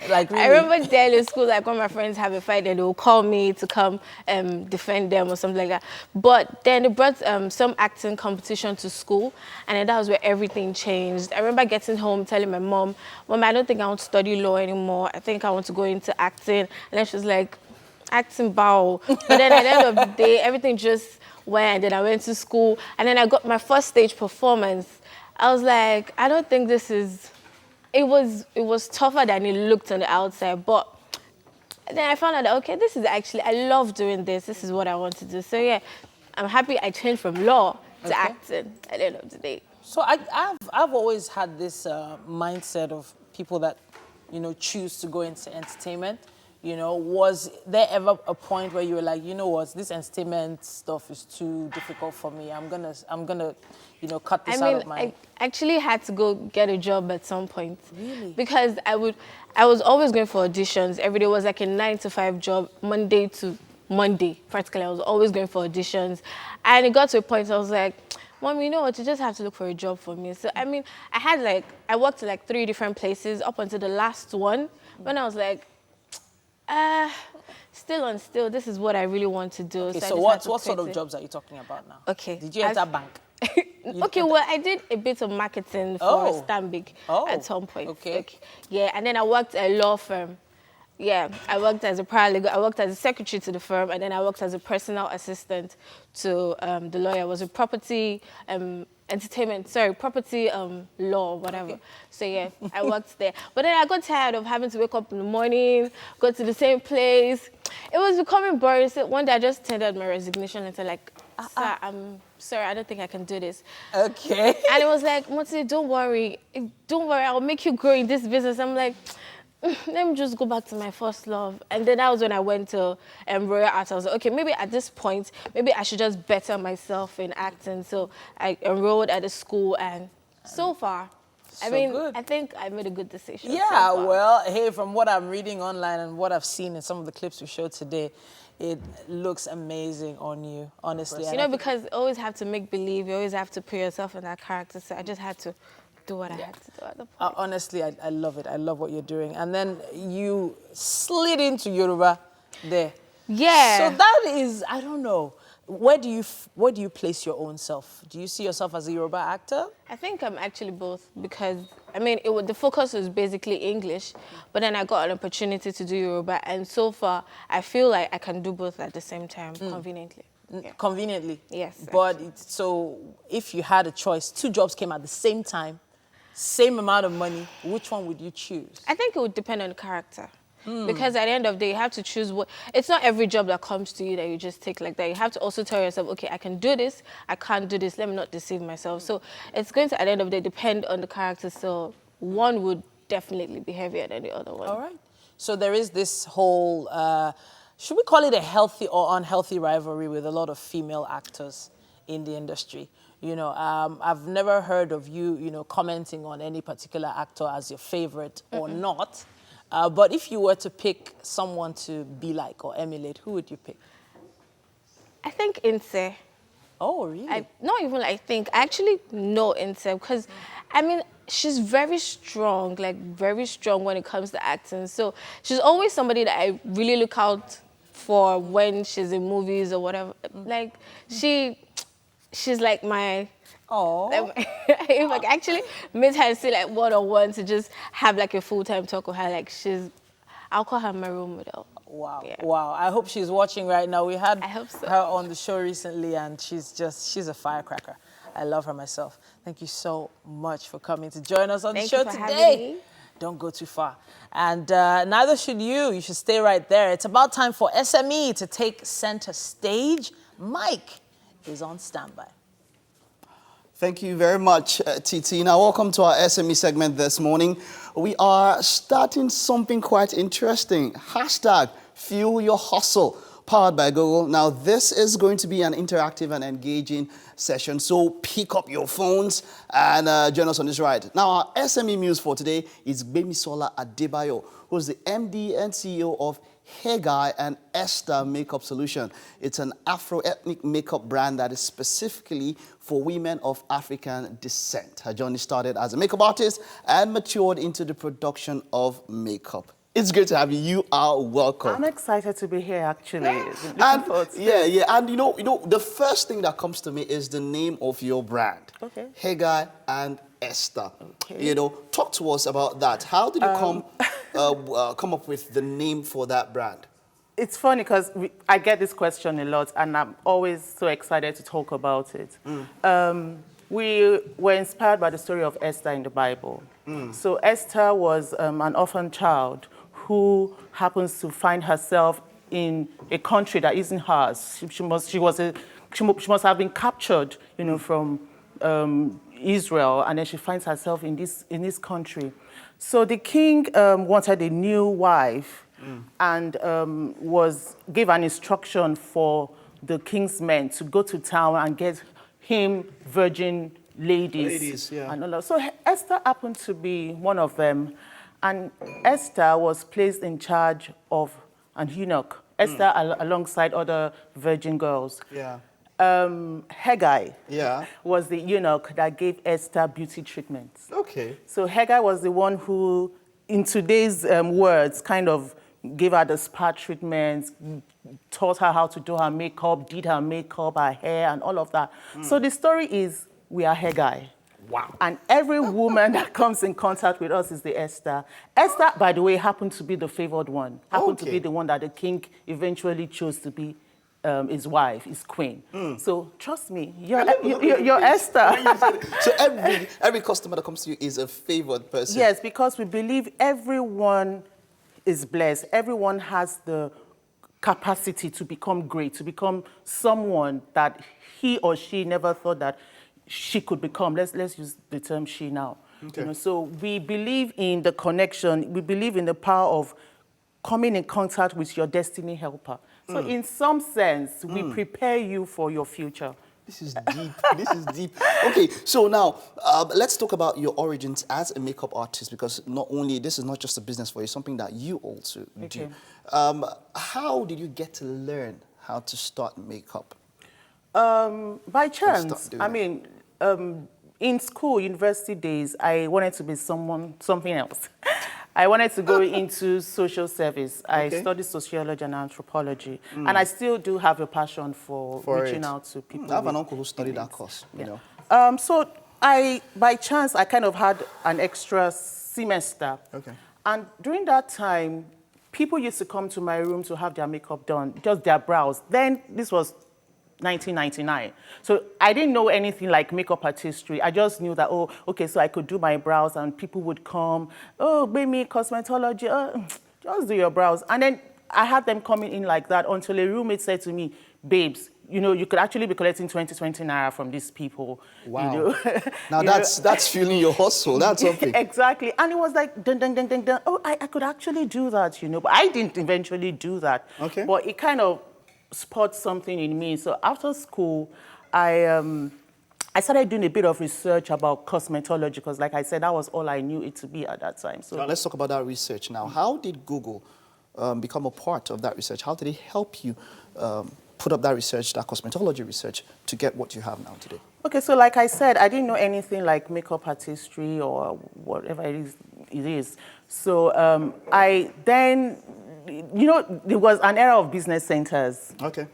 Like really? I remember then in school, like when my friends have a fight, and they will call me to come defend them or something like that. But then they brought some acting competition to school, and then that was where everything changed. I remember getting home, telling my mom, "Mom, I don't think I want to study law anymore. I think I want to go into acting." And then she was like, "Acting bow." But then at the end of the day, everything just went. And then I went to school, and then I got my first stage performance. I was like, I don't think this is. It was tougher than it looked on the outside, but then I found out that, okay, this is actually, I love doing this. This is what I want to do. So yeah, I'm happy I changed from law to acting at the end of the day. So I've always had this mindset of people that, you know, choose to go into entertainment. You know, was there ever a point where you were like, you know what, this entertainment stuff is too difficult for me. I'm gonna, you know, cut this out of my. I actually had to go get a job at some point. Really? Because I was always going for auditions. Every day was like a 9-to-5 job, Monday to Monday. Practically, I was always going for auditions, and it got to a point I was like, Mom, you know what, you just have to look for a job for me. So I mean, I worked at like 3 different places up until the last one when I was like. Still, this is what I really want to do. Okay, so what sort of jobs are you talking about now? Okay. Did you enter bank? Okay, well, I did a bit of marketing for Stanbic at some point. Okay. Yeah, and then I worked at a law firm. Yeah, I worked as a paralegal. I worked as a secretary to the firm, and then I worked as a personal assistant to the lawyer. I was a property property law, whatever. Okay. So yeah, I worked there. But then I got tired of having to wake up in the morning, go to the same place. It was becoming boring. So one day I just tendered my resignation and said like, Sir, I'm sorry, I don't think I can do this. Okay. And it was like, Moti, don't worry, I'll make you grow in this business. I'm like, let me just go back to my first love. And then that was when I went to Royal Arts. I was like, okay, maybe at this point, maybe I should just better myself in acting. So I enrolled at a school, and so far, good. I think I made a good decision. Yeah, well, hey, from what I'm reading online and what I've seen in some of the clips we showed today, it looks amazing on you, honestly. You know, because you always have to make believe, you always have to put yourself in that character. So I just had to do what I had to do at the point. Honestly, I love it. I love what you're doing. And then you slid into Yoruba there. Yeah. So that is, I don't know. Where do you place your own self? Do you see yourself as a Yoruba actor? I think I'm actually both, because I mean the focus was basically English, but then I got an opportunity to do Yoruba, and so far I feel like I can do both at the same time conveniently. Yeah. Conveniently? Yes. But so if you had a choice, 2 jobs came at the same time, same amount of money, which one would you choose? I think it would depend on the character. Because at the end of the day, you have to choose what. It's not every job that comes to you that you just take like that. You have to also tell yourself, okay, I can do this, I can't do this, let me not deceive myself. So it's going to, at the end of the day, depend on the character. So one would definitely be heavier than the other one. All right. So there is this whole, should we call it a healthy or unhealthy rivalry with a lot of female actors in the industry? You know, I've never heard of you, commenting on any particular actor as your favorite or not. But if you were to pick someone to be like or emulate, who would you pick? I think Inse. Oh, really? Not even I think. I actually know Inse because, I mean, she's very strong, like very strong when it comes to acting. So she's always somebody that I really look out for when she's in movies or whatever. Like, she's like my... Oh, if I actually meet her and see like one-on-one to just have like a full-time talk with her, like I'll call her my role model. Wow, yeah. Wow. I hope she's watching right now. We had I hope so. her on the show recently, and she's a firecracker. I love her myself. Thank you so much for coming to join us on the show today. Don't go too far. And neither should you. You should stay right there. It's about time for SME to take center stage. Mike is on standby. Thank you very much, Titi. Now, welcome to our SME segment this morning. We are starting something quite interesting. Hashtag Fuel Your Hustle, powered by Google. Now, this is going to be an interactive and engaging session, so pick up your phones and join us on this ride. Now, our SME news for today is Gbemisola Adebayo, who is the MD and CEO of Guy and Esther Makeup Solution. It's an Afro-ethnic makeup brand that is specifically for women of African descent. Her journey started as a makeup artist and matured into the production of makeup It's great to have you. You are welcome. I'm excited to be here, actually. And and you know, the first thing that comes to me is the name of your brand. Okay. Haggai and Esther. Okay. You know, talk to us about that. How did you come up with the name for that brand? It's funny because I get this question a lot, and I'm always so excited to talk about it. We were inspired by the story of Esther in the Bible. So Esther was an orphan child who happens to find herself in a country that isn't hers. She must have been captured, you know, from Israel, and then she finds herself in this country. So the king wanted a new wife, and gave an instruction for the king's men to go to town and get him virgin ladies and all that. So Esther happened to be one of them, and Esther was placed in charge of an eunuch. Esther alongside other virgin girls. Haggai was the eunuch that gave Esther beauty treatments. Okay. So Haggai was the one who, in today's words, kind of gave her the spa treatments, taught her how to do her makeup, did her makeup, her hair, and all of that. So the story is, we are Haggai. Wow. And every woman that comes in contact with us is the Esther. Esther, by the way, happened to be the favored one. Happened to be the one that the king eventually chose to be his wife, his queen. So trust me, you're Esther. So every customer that comes to you is a favored person. Yes, because we believe everyone is blessed. Everyone has the capacity to become great, to become someone that he or she never thought that she could become. Let's use the term she now. Okay. You know, so we believe in the connection. We believe in the power of coming in contact with your destiny helper. So in some sense, we prepare you for your future. This is deep. This is deep. Okay, so now let's talk about your origins as a makeup artist, because this is not just a business for you, it's something that you also do. How did you get to learn how to start makeup? By chance. I mean, in school, university days, I wanted to be something else. I wanted to go into social service. I studied sociology and anthropology. And I still do have a passion for reaching out to people. I have an uncle who studied that course, you know. So by chance, I kind of had an extra semester. Okay. And during that time, people used to come to my room to have their makeup done, just their brows. Then this was 1999. So I didn't know anything like makeup artistry. I just knew that, oh, okay, so I could do my brows and people would come, oh, baby, cosmetology, just do your brows. And then I had them coming in like that until a roommate said to me, babes, you know, you could actually be collecting 20 naira from these people. Wow. You know? Now that's fueling your hustle. That's something. Exactly. And it was like, dun, dun, dun, dun, dun. Oh, I could actually do that, you know. But I didn't eventually do that. Okay. But it kind of spot something in me. So after school, I started doing a bit of research about cosmetology because, like I said, that was all I knew it to be at that time. So now let's talk about that research now. How did Google become a part of that research? How did it help you put up that research, that cosmetology research, to get what you have now today? Okay, so like I said, I didn't know anything like makeup artistry or whatever it is. So I then, you know, there was an era of business centers. Okay.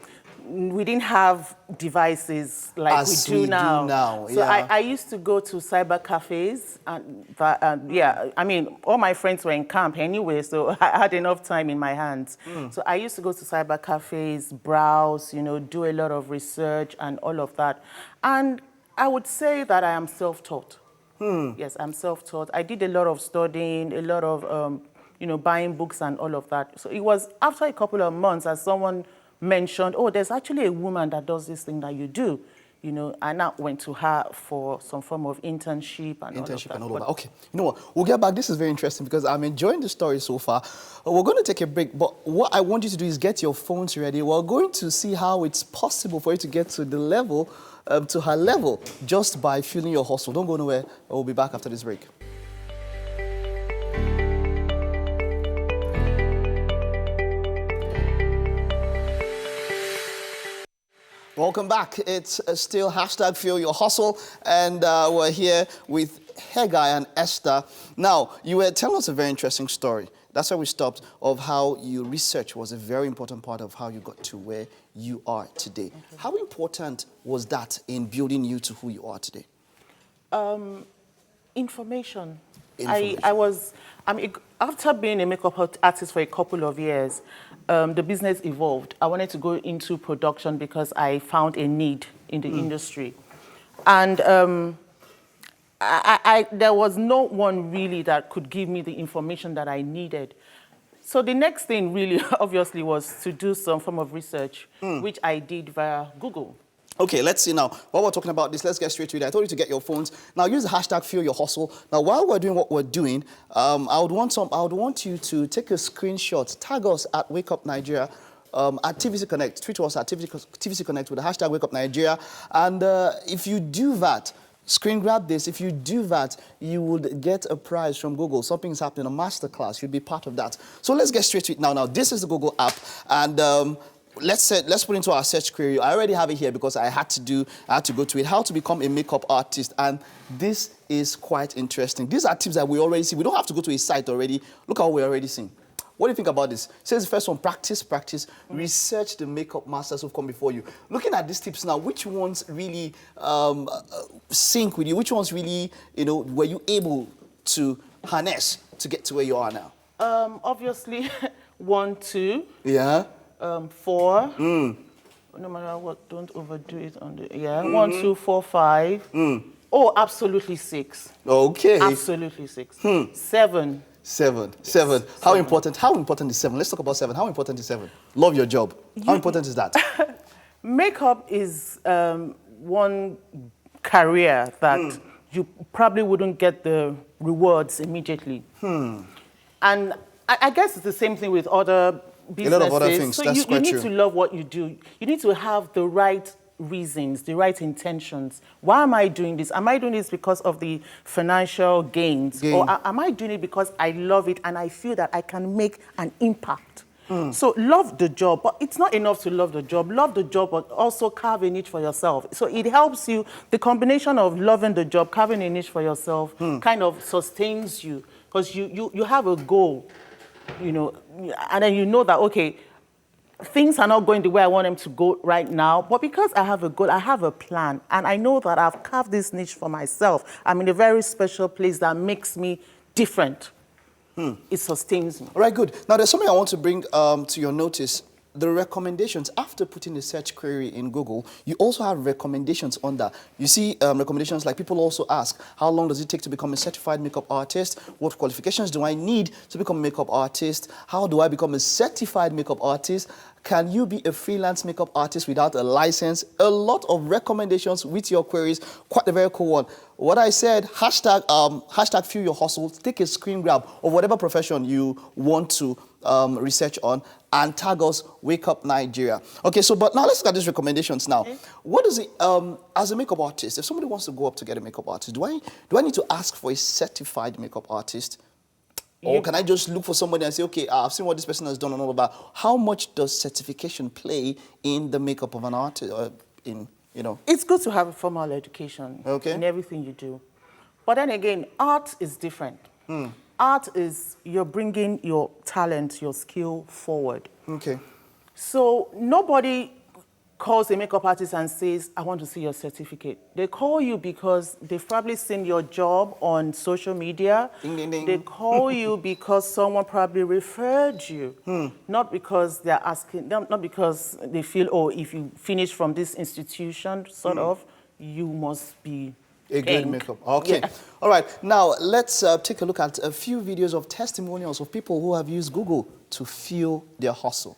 We didn't have devices like we do now. So I used to go to cyber cafes, and I mean, all my friends were in camp anyway, so I had enough time in my hands. So I used to go to cyber cafes, browse, you know, do a lot of research and all of that. And I would say that I am self-taught. Yes, I'm self-taught. I did a lot of studying, a lot of, you know, buying books and all of that. So it was after a couple of months as someone mentioned, oh, there's actually a woman that does this thing that you do. You know, I now went to her for some form of internship and all of that. Okay, you know what? We'll get back. This is very interesting because I'm enjoying the story so far. We're going to take a break, but what I want you to do is get your phones ready. We're going to see how it's possible for you to get to the level, to her level, just by fueling your hustle. Don't go nowhere. We'll be back after this break. Welcome back. It's still hashtag Fuel Your Hustle, and we're here with Haggai and Esther. Now, you were telling us a very interesting story That's where we stopped, of how your research was a very important part of how you got to where you are today. Okay. How important was that in building you to who you are today? Information. After being a makeup artist for a couple of years, the business evolved. I wanted to go into production because I found a need in the industry. And there was no one really that could give me the information that I needed. So the next thing really, obviously, was to do some form of research, which I did via Google. Okay, let's see now. While we're talking about this, let's get straight to it. I told you to get your phones. Now use the hashtag Feel Your Hustle. Now, while we're doing what we're doing, I would want you to take a screenshot, tag us at Wake Up Nigeria, at TVC Connect, tweet us at TVC Connect with the hashtag Wake Up Nigeria. And if you do that, screen grab this. If you do that, you would get a prize from Google. Something's happening, a masterclass. You'd be part of that. So let's get straight to it now. Now, this is the Google app, and let's put into our search query. I already have it here because I had to go to it. How to become a makeup artist, and this is quite interesting. These are tips that we already see. We don't have to go to a site already. Look at what we're already seeing. What do you think about this? It says the first one, practice. Research the makeup masters who've come before you. Looking at these tips now, which ones really sync with you? Which ones really, were you able to harness to get to where you are now? Obviously, 1, 2. Yeah. 4. No matter what, don't overdo it on the 1, 2, 4, 5. Oh, absolutely 6. Okay. Absolutely 6. 7. 7. How important is 7? Let's talk about 7. How important is 7? Love your job. How important is that? Makeup is one career that you probably wouldn't get the rewards immediately. And I guess it's the same thing with other businesses. A lot of other things. So That's you need to love what you do. You need to have the right reasons, the right intentions. Why am I doing this? Am I doing this because of the financial gains? Or am I doing it because I love it and I feel that I can make an impact? So love the job, but it's not enough to love the job. Love the job, but also carve a niche for yourself. So it helps you. The combination of loving the job, carving a niche for yourself, kind of sustains you because you have a goal, and then you know that, okay, things are not going the way I want them to go right now, but because I have a goal, I have a plan, and I know that I've carved this niche for myself. I'm in a very special place that makes me different. It sustains me. All right, good. Now, there's something I want to bring to your notice. The recommendations, after putting the search query in Google, you also have recommendations under. You see recommendations like people also ask, how long does it take to become a certified makeup artist? What qualifications do I need to become a makeup artist? How do I become a certified makeup artist? Can you be a freelance makeup artist without a license? A lot of recommendations with your queries. Quite a very cool one. What I said, hashtag Feel Your Hustle. Take a screen grab of whatever profession you want to research on and tag us Wake Up Nigeria. Okay, but now let's look at these recommendations now. What is it, as a makeup artist, if somebody wants to go up to get a makeup artist, do I need to ask for a certified makeup artist? Or can I just look for somebody and say, okay, I've seen what this person has done and all of that. How much does certification play in the makeup of an artist? It's good to have a formal education in everything you do. But then again, art is different. Art is you're bringing your talent, your skill forward. Okay. So nobody calls a makeup artist and says, I want to see your certificate. They call you because they've probably seen your job on social media. Ding, ding, ding. They call you because someone probably referred you. Not because they're asking, not because they feel, oh, if you finish from this institution, you must be a good makeup. Okay. Yeah. All right. Now, let's take a look at a few videos of testimonials of people who have used Google to fuel their hustle.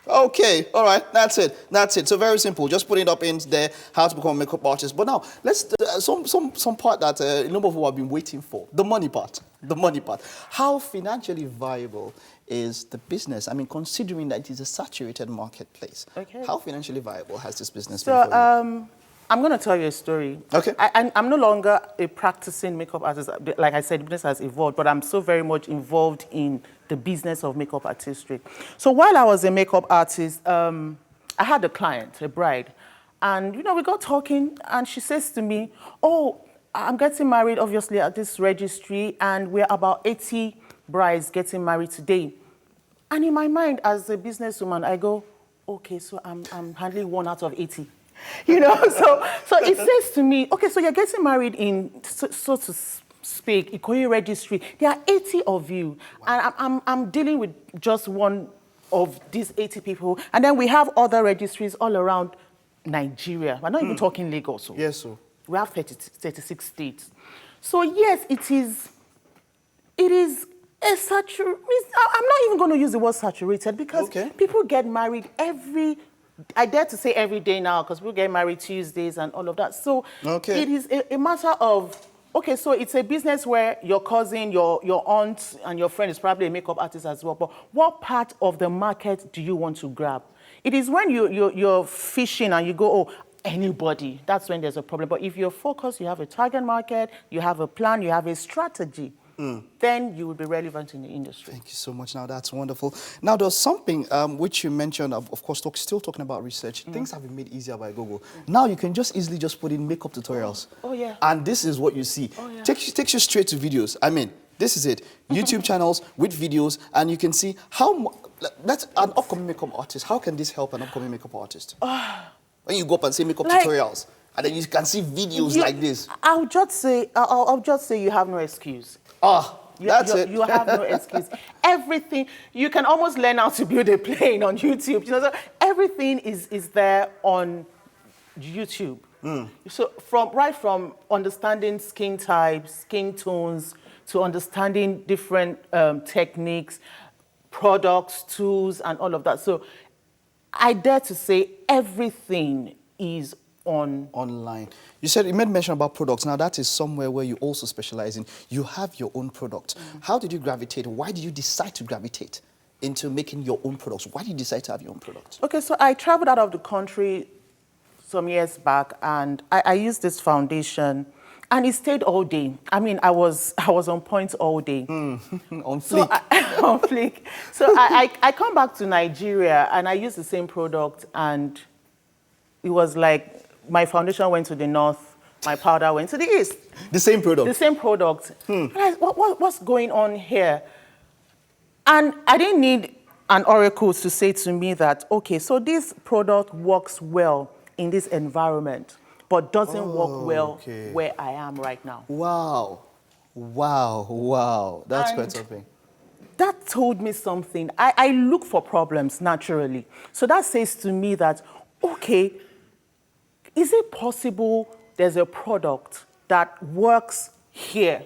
Okay, all right, that's it. So very simple. Just put it up in there, how to become a makeup artist. But now, let's some part that a number of people have been waiting for. The money part. How financially viable is the business? I mean, considering that it is a saturated marketplace. Okay. How financially viable has this business been for you? I'm going to tell you a story. Okay. I'm no longer a practicing makeup artist. Like I said, business has evolved, but I'm so very much involved in the business of makeup artistry. So while I was a makeup artist, I had a client, a bride, and we got talking, and she says to me, "Oh, I'm getting married, obviously, at this registry, and we're about 80 brides getting married today." And in my mind, as a businesswoman, I go, "Okay, so I'm handling 1 out of 80." So it says to me, okay, so you're getting married in, so to speak, Ikoyi registry. There are 80 of you, and I'm dealing with just one of these 80 people. And then we have other registries all around Nigeria. We're not even talking Lagos. So. Yes, sir. We have 36 states. So yes, it is a saturated, I'm not even going to use the word saturated because people get married I dare to say every day now because we get married Tuesdays and all of that. So it is a matter of, okay, so it's a business where your cousin, your aunt, and your friend is probably a makeup artist as well. But what part of the market do you want to grab? It is when you're fishing and you go, oh, anybody. That's when there's a problem. But if you're focused, you have a target market, you have a plan, you have a strategy, then you will be relevant in the industry. Thank you so much. Now, that's wonderful. Now, there's something which you mentioned, of course, still talking about research. Things have been made easier by Google. Now, you can just easily just put in makeup tutorials. Oh, yeah. And this is what you see. Oh, yeah. Takes you straight to videos. I mean, this is it. YouTube channels with videos, and you can see that's an upcoming makeup artist. How can this help an upcoming makeup artist? When you go up and say makeup tutorials, and then you can see videos like this. I'll just say you have no excuse. That's it. You have no excuse. Everything, you can almost learn how to build a plane on YouTube. So everything is there on YouTube. So right from understanding skin types, skin tones, to understanding different techniques, products, tools, and all of that. So I dare to say everything is online. You made mention about products. Now, that is somewhere where you also specialize in. You have your own product. How did you gravitate? Why did you decide to gravitate into making your own products? Why did you decide to have your own product? Okay, so I traveled out of the country some years back, and I used this foundation, and it stayed all day. I mean, I was on point all day. On fleek. On fleek. So I come back to Nigeria, and I used the same product, and it was like my foundation went to the north, my powder went to the east. The same product? The same product. What's going on here? And I didn't need an oracle to say to me that, okay, so this product works well in this environment, but doesn't work well where I am right now. Wow. That's quite something. That told me something. I look for problems naturally. So that says to me that, okay, is it possible there's a product that works here?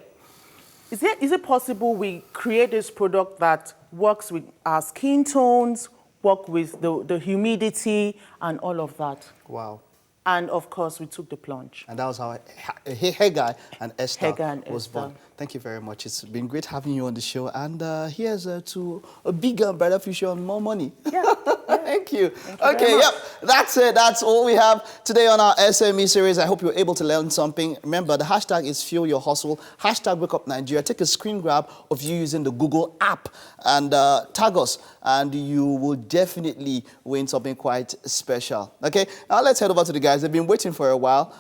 Is it possible we create this product that works with our skin tones, work with the humidity and all of that? Wow. And of course, we took the plunge. And that was how Haggai and Esther was born. Thank you very much. It's been great having you on the show. And here's to a bigger and brighter future and more money. Yeah. Thank you. Okay, yep. That's it. That's all we have today on our SME series. I hope you're able to learn something. Remember, the hashtag is Fuel Your Hustle. Hashtag Wake Up Nigeria. Take a screen grab of you using the Google app and tag us. And you will definitely win something quite special. Okay, now let's head over to the guys. They've been waiting for a while.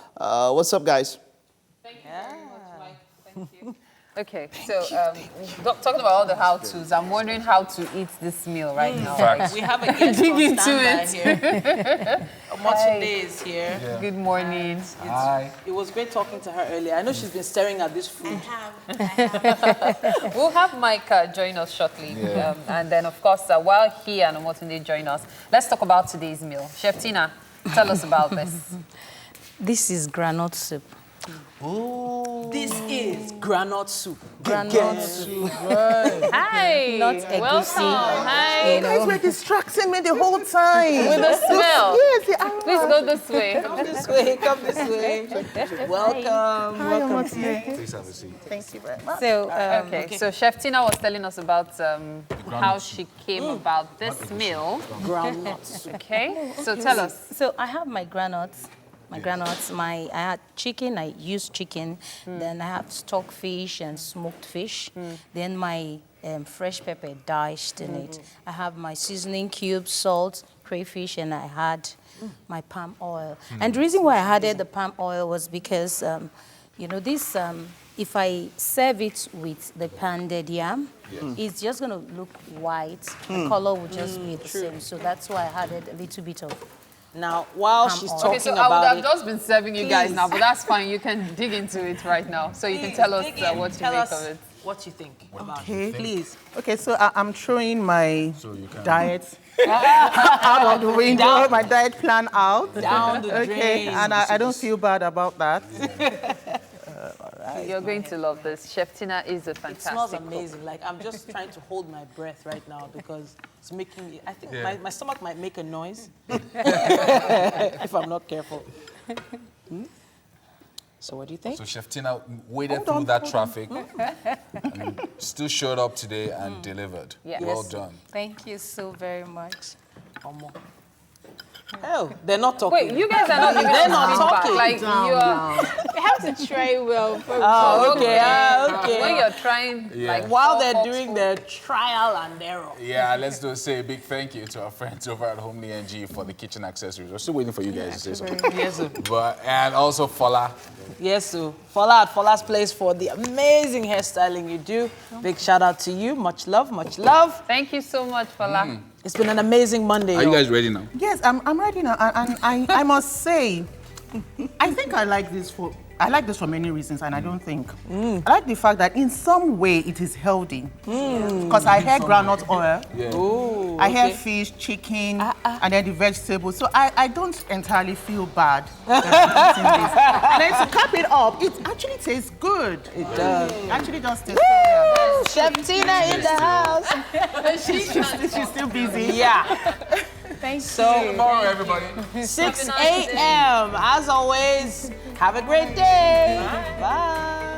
What's up, guys? Thank you very much, Mike. Thank you. Okay, so talking about all the how-tos, I'm wondering how to eat this meal right now. We have a guest Dig on into standby it. here. Omotunde is here. Yeah. Good morning. Hi. It was great talking to her earlier. I know she's been staring at this food. I have. We'll have Mike join us shortly. Yeah. And then, of course, while he and Omotunde join us, let's talk about today's meal. Chef Tina, tell us about this. This is groundnut soup. Oh. This is groundnut soup. Groundnut soup. Right. Hi. Not egusi. Welcome. Hi. You guys were distracting me the whole time. With the smell. Yes. Please go this way. Come this way. Come this way. Welcome. Welcome. Please have a seat. Thank you very much. So, so Chef Tina was telling us about how she came about this meal. Groundnut soup. Okay. So tell us. So I have my groundnuts. my granuts. I had chicken. I used chicken. Then I have stockfish and smoked fish. Then my fresh pepper diced in it. I have my seasoning cubes, salt, crayfish, and I had my palm oil. And the reason why I added the palm oil was because, you know, this, if I serve it with the pounded yam, it's just going to look white. The color will just be the same. So that's why I added a little bit of. Now, while she's talking okay, so about I would have just been serving you guys Please. now, but that's fine. You can dig into it right now. So you can tell us what you make of it. What you think about Okay. it. Please. Okay, so I'm throwing my diet out of the window, my diet plan out. Down the Okay, drain. and I don't feel bad about that. You're going to love this. Chef Tina is a It fantastic smells cook. amazing. Like, I'm just trying to hold my breath right now because it's making me, I think my stomach might make a noise if I'm not careful. So what do you think? So Chef Tina waded through that traffic and still showed up today and delivered. Yes. Well done. Thank you so very much. Oh, they're not talking. Wait, you guys are not giving They're us not feedback. talking. Like, you're... We have to try well. Oh, okay. When you're trying, like, while they're doing their trial and error. Yeah, let's say a big thank you to our friends over at Homely NG for the kitchen accessories. We're still waiting for you guys to say something. Yes, sir. And also Fola. Yes, sir. Fola at Fola's Place for the amazing hairstyling you do. Big shout out to you. Much love, much love. Thank you so much, Fola. It's been an amazing Monday. Are you guys ready now? Yes, I'm ready now, and I must say, I think I like this for many reasons, and I don't think I like the fact that in some way it is healthy because I had groundnut oil, I had fish, chicken, and then the vegetables. So I don't entirely feel bad eating this. And then to cap it up, it actually tastes good. It does. It actually does taste good. Chef Tina in the house. She's still busy. Yeah. Thank So, Tomorrow, everybody. 6 a.m. As always, have a great day. Bye.